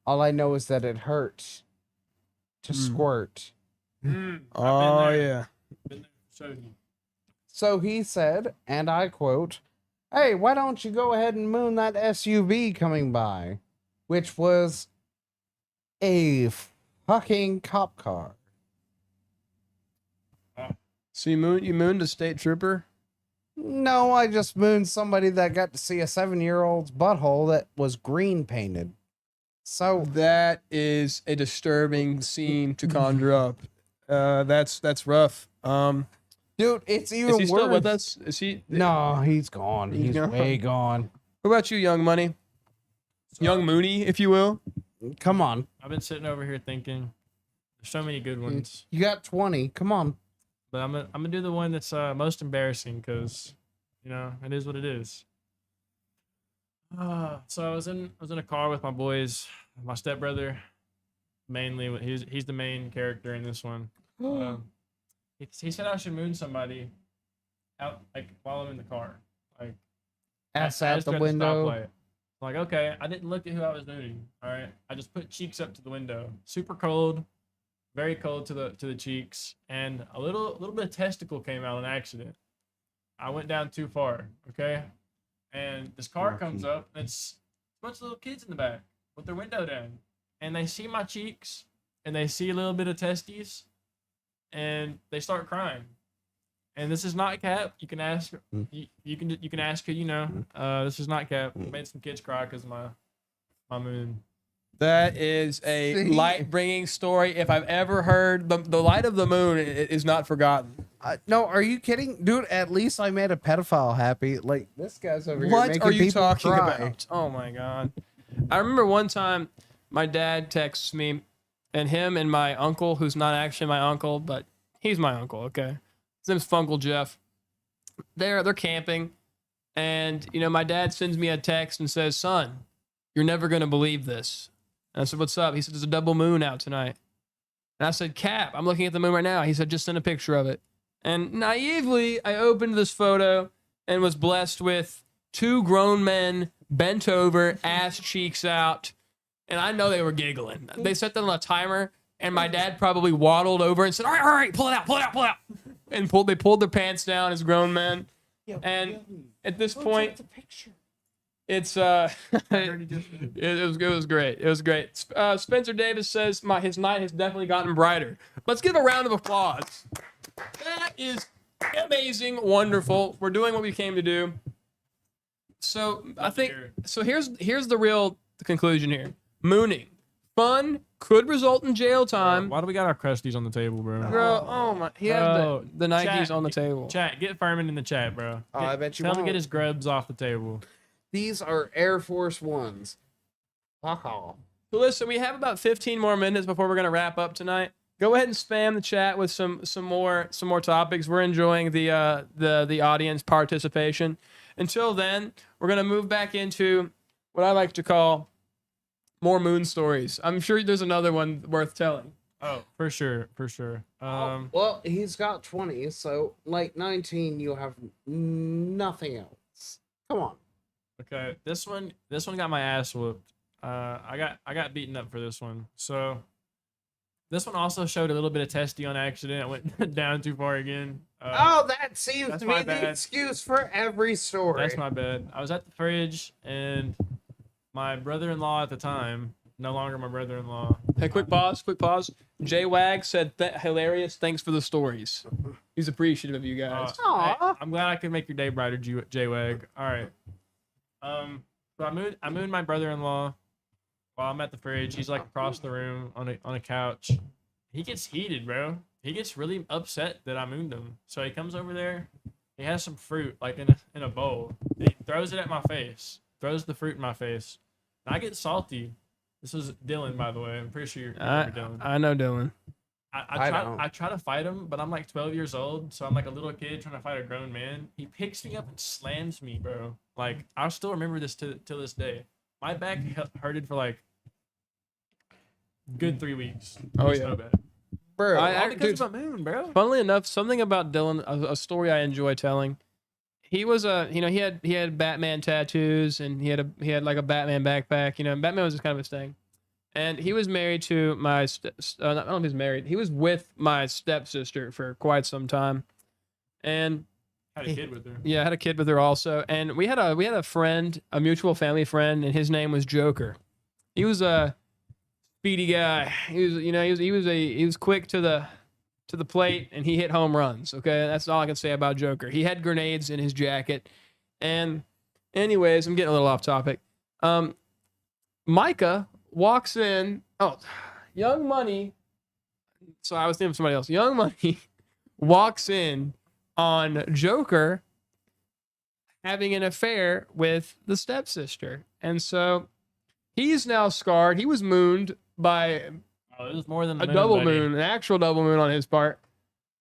All I know is that it hurts to squirt. oh yeah. Been there, showed you. So he said, and I quote, "Hey, why don't you go ahead and moon that SUV coming by?" Which was a fucking cop car. So you mooned a state trooper? No, I just mooned somebody that got to see a 7-year-old's butthole that was green painted. So That is a disturbing scene to conjure up. That's rough. dude, it's even Is he worse. still with us? Is he? No, he's gone. He's He's gone. way gone. What about you, Young Money? Young Mooney, if you will. Come on. I've been sitting over here thinking, there's so many good ones, You got 20. Come on. but I'm gonna do the one that's most embarrassing because, you know, it is what it is. So I was in a car with my boys, my stepbrother, mainly. He's the main character in this one. He said I should moon somebody out like while I'm in the car, like Ass I out just the tried to window. stoplight. Like, okay, I didn't look at who I was mooning. All right, I just put cheeks up to the window. Super cold, very cold to the cheeks, and a little bit of testicle came out on accident. I went down too far. Okay, and this car comes up, and it's a bunch of little kids in the back with their window down, and they see my cheeks, and they see a little bit of testes, and they start crying. And this is not cap. You can ask. You can ask who you know. This is not cap. Made some kids cry because my moon. That is a See? light-bringing story. If I've ever heard, the light of the moon is not forgotten. No, are you kidding? Dude, at least I made a pedophile happy. Like, this guy's over here What making are you people talking cry. about? Oh my god! I remember one time my dad texts me, and him and my uncle, who's not actually my uncle, but he's my uncle. Okay, his name's Funkle Jeff. They're camping, and you know my dad sends me a text and says, "Son, you're never gonna believe this." And I said, "What's up?" He said, "There's a double moon out tonight." And I said, Cap, I'm looking at the moon right now. He said, just send a picture of it. And naively, I opened this photo and was blessed with 2 grown men bent over, ass cheeks out. And I know they were giggling. They set them on a timer, and my dad probably waddled over and said, all right, pull it out. And they pulled their pants down as grown men. And at this point, it's it was great. It was great. Spencer Davis says his night has definitely gotten brighter. Let's give a round of applause. That is amazing, wonderful. We're doing what we came to do. So I think here's the conclusion here. Mooning, fun, could result in jail time. Why do we got our crusties on the table, bro? Bro, oh my, he has the Nikes chat, on the table. Chat, get Furman in the chat, bro. I bet you Tell him to won't. get his grubs off the table. These are Air Force Ones. Fuck off. So listen, we have about 15 more minutes before we're gonna wrap up tonight. Go ahead and spam the chat with some more topics. We're enjoying the audience participation. Until then, we're gonna move back into what I like to call more moon stories. I'm sure there's another one worth telling. Oh, for sure. Well, he's got 20, so like 19, you have nothing else. Come on. Okay, this one got my ass whooped. I got beaten up for this one. So this one also showed a little bit of testy on accident. I went down too far again. That seems that's to be my the bad. excuse for every story. That's my bad. I was at the fridge and my brother-in-law at the time, no longer my brother-in-law. Hey, quick pause. J-Wag said, hilarious, thanks for the stories. He's appreciative of you guys. Aw. I'm glad I could make your day brighter, J-Wag. All right. So I moved my brother-in-law while I'm at the fridge. He's like across the room on a couch. He gets heated, bro. He gets really upset that I mooned him. So he comes over there. He has some fruit like in a bowl. He throws it at my face. Throws the fruit in my face. And I get salty. This was Dylan, by the way. I'm pretty sure you remember Dylan. I know Dylan. I try to fight him, but I'm like 12 years old, so I'm like a little kid trying to fight a grown man. He picks me up and slams me, bro. Like, I still remember this till this day. My back hurted for like good 3 weeks. Oh, It was yeah. so bad. Bro, All because of a moon, bro. Funnily enough, something about Dylan, a story I enjoy telling. He was he had Batman tattoos, and he had like a Batman backpack. Batman was just kind of his thing. And he was married to my I don't know if he's married. He was with my stepsister for quite some time, and Had a kid with her. yeah, I had a kid with her also. And we had a friend, a mutual family friend, and his name was Joker. He was a speedy guy. He was quick to the plate, and he hit home runs. Okay, that's all I can say about Joker. He had grenades in his jacket. And anyways, I'm getting a little off topic. Micah walks in. Oh, Young Money. So I was thinking of somebody else. Young Money walks in on Joker having an affair with the stepsister. And so he's now scarred. He was mooned by Oh, it was more than a double moon, an actual double moon on his part.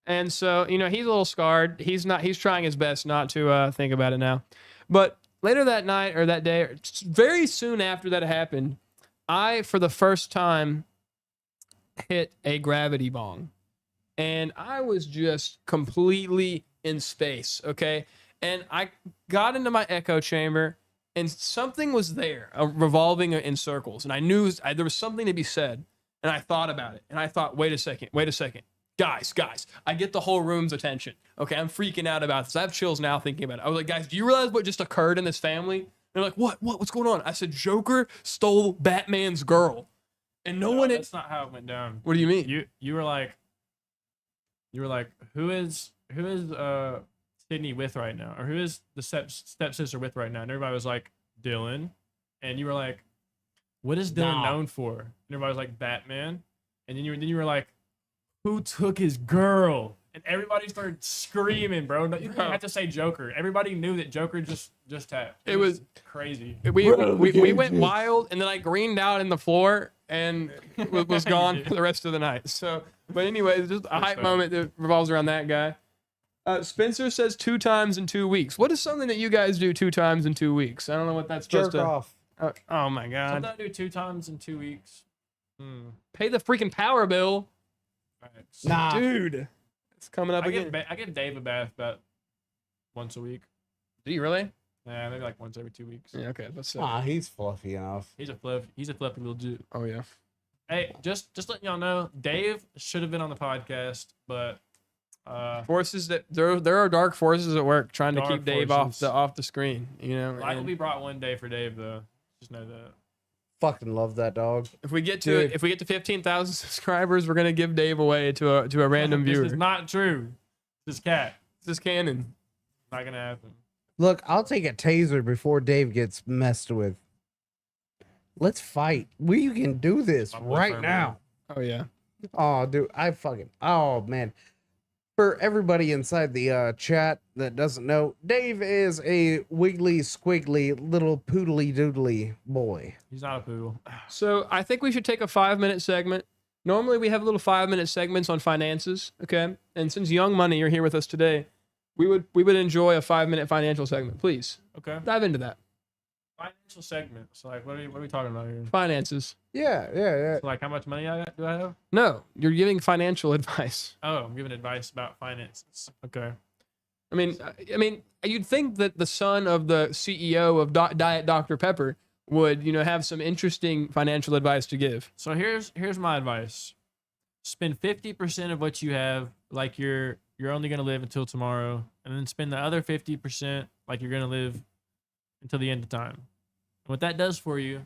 And so, he's a little scarred. He's trying his best not to think about it now. But later that night or that day, very soon after that happened, I, for the first time, hit a gravity bong. And I was just completely in space, okay? And I got into my echo chamber, and something was there, revolving in circles. And I knew there was something to be said. And I thought about it. And I thought, wait a second. Guys, I get the whole room's attention. Okay, I'm freaking out about this. I have chills now thinking about it. I was like, guys, do you realize what just occurred in this family? And they're like, what's going on? I said, Joker stole Batman's girl. And no one... That's not how it went down. What do you mean? You were like, who is Sydney with right now, or who is the stepsister with right now? And everybody was like, Dylan, and you were like, what is Dylan known for? And everybody was like, Batman, and then you were like, who took his girl? And everybody started screaming, bro. You didn't have to say Joker. Everybody knew that Joker just tapped. It was crazy. We went wild, and then I greened out in the floor and was gone for the rest of the night. So, but anyway, it's just a hype moment that revolves around that guy. Spencer says 2 times in 2 weeks. What is something that you guys do 2 times in 2 weeks? I don't know what that's supposed Jerk to. off. Oh my god! Something I do 2 times in 2 weeks. Pay the freaking power bill. Right. Nah. Dude, it's coming up I again. give Dave a bath about once a week. Do you really? Yeah, maybe like once every 2 weeks. Yeah, okay. That's Nah, he's fluffy enough. He's a fluffy little dude. Oh, yeah. Hey, just letting y'all know, Dave should have been on the podcast, but Forces that there are dark forces at work trying to Dark keep Dave forces. off the screen, you know. light will and be brought one day for Dave though. Just know that. Fucking love that dog. if we get Dude. to 15,000 subscribers, we're gonna give Dave away to a random viewer. This is not true. This is cat. This is canon. Not gonna happen. Look, I'll take a taser before Dave gets messed with. Let's fight. We can do this My boy right Furman. now. Oh yeah. Oh, dude, oh, man. For everybody inside the chat that doesn't know, Dave is a wiggly, squiggly, little poodly doodly boy. He's not a poodle. So I think we should take a 5-minute segment. Normally we have little 5-minute segments on finances, okay? And since Young Money, you're here with us today, we would enjoy a 5-minute financial segment. Please Okay. dive into that. Financial segment. So like, what are we talking about here? Finances. Yeah. So like, how much money do I have? No, you're giving financial advice. Oh, I'm giving advice about finances. Okay. I mean, you'd think that the son of the CEO of Diet Dr Pepper would, have some interesting financial advice to give. So here's my advice. Spend 50% of what you have like you're only gonna live until tomorrow, and then spend the other 50% like you're gonna live until the end of time. And what that does for you,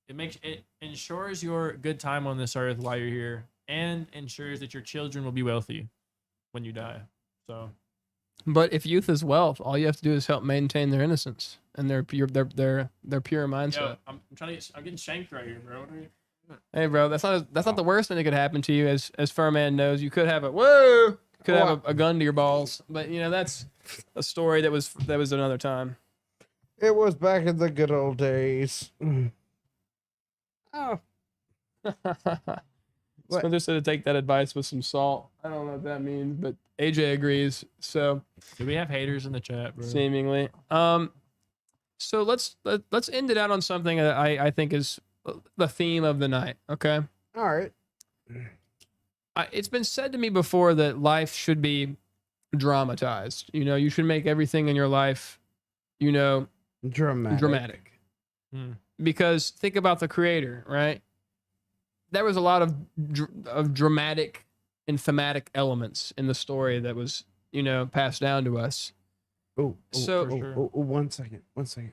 it ensures your good time on this earth while you're here, and ensures that your children will be wealthy when you die. So, But if youth is wealth, all you have to do is help maintain their innocence and their pure mindset. yo, I'm getting shanked right here, bro. What are you? Hey, bro, that's not the worst thing that could happen to you. As Furman knows, you could have a gun to your balls. But that's a story that was another time. It was back in the good old days. Oh. Spencer said to take that advice with some salt. I don't know what that means, but AJ agrees. So Do we have haters in the chat, bro? seemingly, so let's end it out on something that I think is the theme of the night. Okay. All right. It's been said to me before that life should be dramatized. You should make everything in your life, dramatic. Hmm. Because think about the creator, right? There was a lot of dramatic and thematic elements in the story that was, passed down to us. Oh, So- For sure. 1 second. 1 second.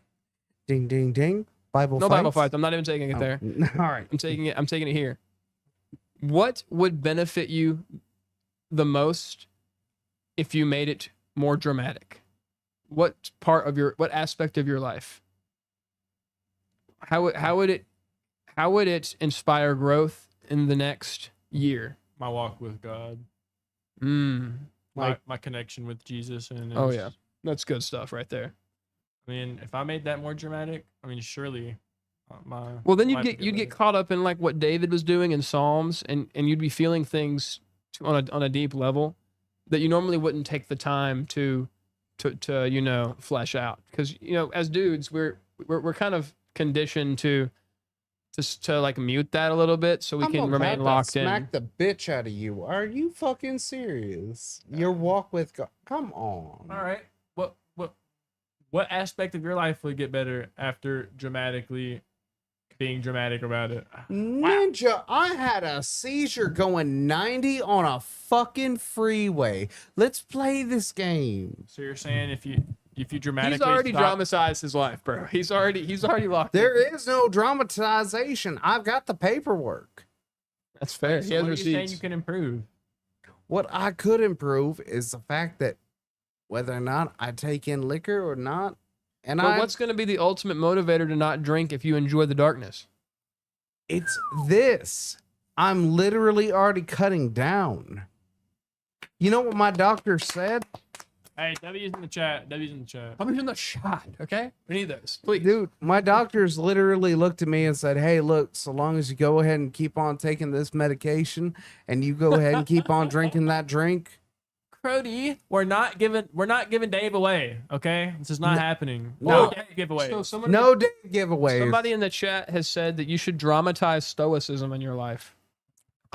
Ding, ding, ding. Bible No fights. Bible fights. I'm not even taking it Oh, there. All right. I'm taking it here. What would benefit you the most if you made it more dramatic? What aspect of your life? How would it inspire growth in the next year? My walk with God, Like- my connection with Jesus, and Oh yeah, that's good stuff right there. I mean, if I made that more dramatic, I mean, surely my Well, then life you'd would get better. caught up in like what David was doing in Psalms, and you'd be feeling things on a deep level that you normally wouldn't take the time to flesh out, because as dudes we're kind of conditioned to like mute that a little bit so we I'm can about remain to locked in. Smack the bitch out of you. Are you fucking serious? Your walk with God. Come on. All right, what aspect of your life would get better after being dramatic about it? Ninja, I had a seizure going 90 on a fucking freeway. Let's play this game. So you're saying if you dramatically He's already stop- dramatized his life, bro. He's already locked in. There is no dramatization. I've got the paperwork. That's fair. So He has what are you saying receipts. you can improve? What I could improve is the fact that whether or not I take in liquor or not, and But what's going to be the ultimate motivator to not drink if you enjoy the darkness? it's this. I'm literally already cutting down. You know what my doctor said? Hey, W's in the chat. W's in the chat. I'm in the shot, okay? We need those, please. Dude, my doctors literally looked at me and said, "Hey, look, so long as you go ahead and keep on taking this medication and you go ahead and keep on drinking that drink." Crody, we're not giving Dave away. Okay, this is not happening. No. No Dave giveaway. So somebody, No giveaways. somebody in the chat has said that you should dramatize stoicism in your life.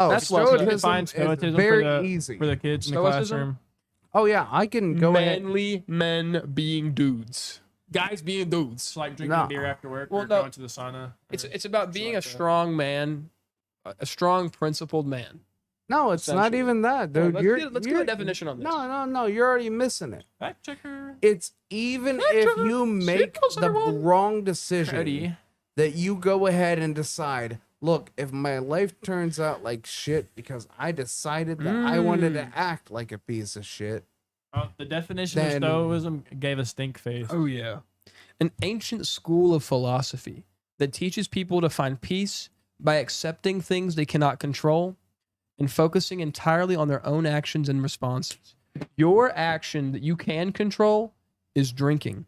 Oh, That's You well can said. find stoicism is stoicism very easy. for the kids in the Stoicism? classroom. Oh yeah, I can go ahead. Manly men being dudes. Guys being dudes. It's like drinking No. beer after work Well, or no. going to the sauna. It's about being like a that. strong man, a strong principled man. No, it's not Essentially. even that, Well, dude. let's get a definition on this. No. You're already missing it. Fact checker. It's even if you make Shit, the everyone. wrong decision Cody. that you go ahead and decide, look, if my life turns out like shit because I decided that I wanted to act like a piece of shit. The definition of Then- stoicism gave a stink face. Oh yeah. An ancient school of philosophy that teaches people to find peace by accepting things they cannot control and focusing entirely on their own actions and responses. Your action that you can control is drinking.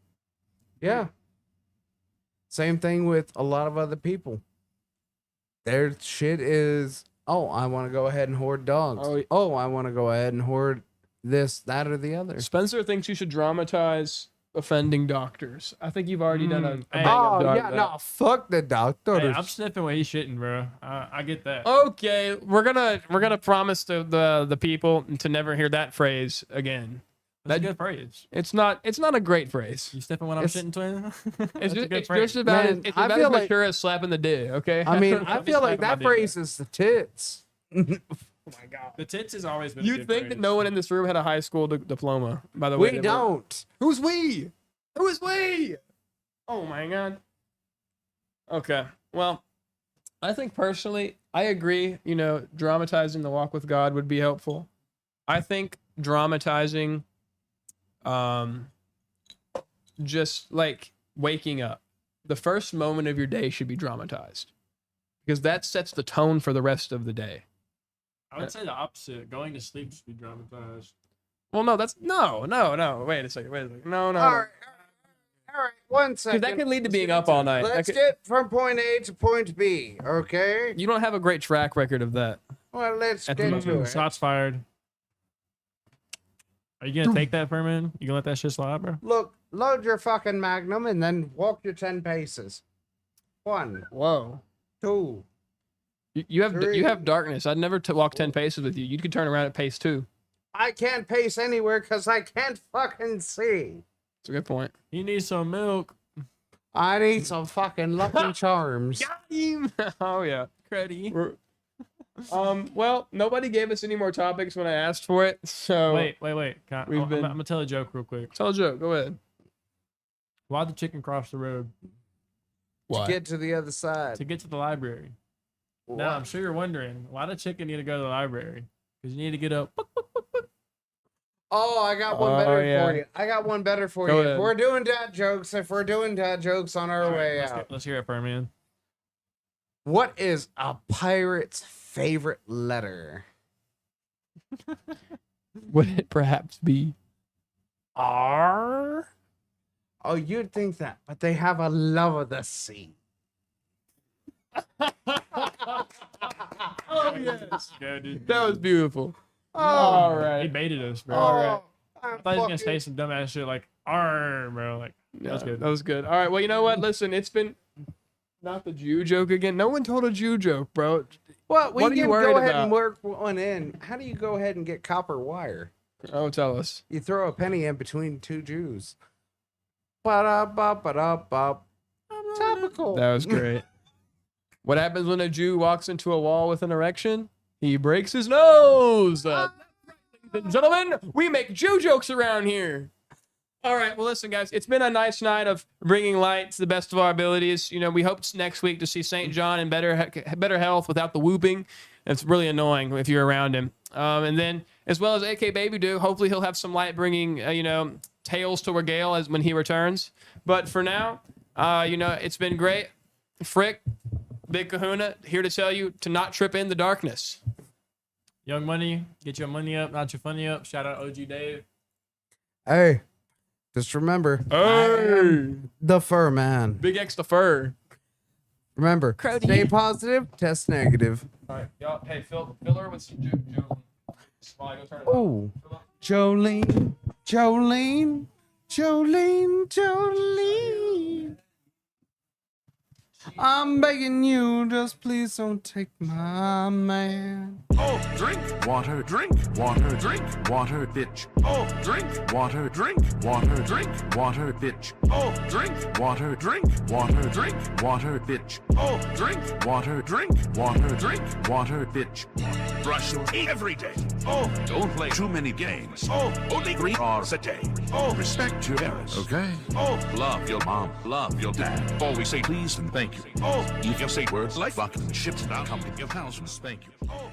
Yeah. Same thing with a lot of other people. Their shit is, oh, I want to go ahead and hoard dogs. Oh, I want to go ahead and hoard this, that, or the other. Spencer thinks you should dramatize offending doctors. I think you've already done a Hey. bang Oh, up job yeah, of that. no, fuck the doctor. Hey, I'm sniffing what he's shitting, bro. I get that. Okay, we're gonna promise the people to never hear that phrase again. That's a that- good phrase. It's not a great phrase. You sniffing when I'm It's- shitting, twin? It's That's a just, good it's phrase. just about Man, it's I about feel as like- mature as slapping the dick. Okay. I mean, I I'll be feel like slapping my that dick, phrase is the tits. oh my god. The tits has always been. a You good think phrase. that no one in this room had a high school diploma? By the way, We don't. Who's we? Who is we? Oh my god. Okay. Well, I think personally, I agree. You know, dramatizing the walk with God would be helpful. I think dramatizing, just like waking up, the first moment of your day should be dramatized, because that sets the tone for the rest of the day. I would say the opposite. Going to sleep should be dramatized. Well, no, that's no. Wait a second. No. All right. All right. One Because second. that could lead to being up all night. That Let's could- get from point A to point B, okay? You don't have a great track record of that. Well, let's At the get moment. to it. Shots fired. Are you gonna take that, Furman? You gonna let that shit slide, bro? Look, load your fucking magnum and then walk your 10 paces. 1, Whoa. 2. You have Three. darkness. I'd never walk 10 paces with you. You could turn around at pace 2. I can't pace anywhere because I can't fucking see. That's a good point. You need some milk. I need some fucking Lucky Charms. Got him. Oh yeah. Cruddy. We're- well, nobody gave us any more topics when I asked for it. So Wait. I'm We've been- gonna tell a joke real quick. tell a joke. Go ahead. Why'd the chicken cross the road? Why? Get to the other side. To get to the library. Now, I'm sure you're wondering, why the chicken need to go to the library? Because you need to get up. Oh, I got one Oh, better yeah. for you. I got one better for Go you. ahead. If we're doing dad jokes on our way out. Let's hear it, Furman. What is a pirate's favorite letter? Would it perhaps be R? Oh, you'd think that, but they have a love of the sea. Oh yes. Go, dude. That was beautiful. Oh, All He right. baited us, bro. All right. I thought he was gonna say some dumbass shit like "arr," bro. Like Yeah, that's good. That was good. All right. Well, you know what? Listen, it's been not the Jew joke again. No one told a Jew joke, bro. Well, we What are you can worried go ahead about? and work one in. How do you go ahead and get copper wire? Oh, tell us. You throw a penny in between two Jews. Ba-da-ba-ba-da-ba. Topical. That was great. What happens when a Jew walks into a wall with an erection? He breaks his nose. Ladies and gentlemen, we make Jew jokes around here. All right. Well, listen, guys. It's been a nice night of bringing light to the best of our abilities. You know, we hope next week to see St. John in better health without the whooping. It's really annoying if you're around him. And then, as well as AK Baby Do, hopefully he'll have some light bringing, tales to regale as when he returns. But for now, it's been great. Frick, Big Kahuna, here to tell you to not trip in the darkness. Young Money, get your money up, not your funny up. Shout out OG Dave. Hey, just remember, I am the fur man. Big X the fur. Remember, Crody. stay positive, test negative. All right, y'all. Hey, fill her with some Jew. While I go turn it on. Oh, Jolene, Jolene, Jolene, Jolene. I'm begging you, just please don't take my man. Oh, drink water, drink water, drink water, bitch. Oh, drink water, drink water, drink water, bitch. Oh, drink water, drink water, drink water, bitch. Oh, drink water, drink water, drink water, bitch. Brush your teeth every day. Oh, don't play too many games. Oh, only 3 hours a day. Oh, respect your parents. Okay. Oh, love your mom, love your dad. Always say please and thank you. Oh, you can say words like fucking shit without counting your thousands. Thank you. Oh.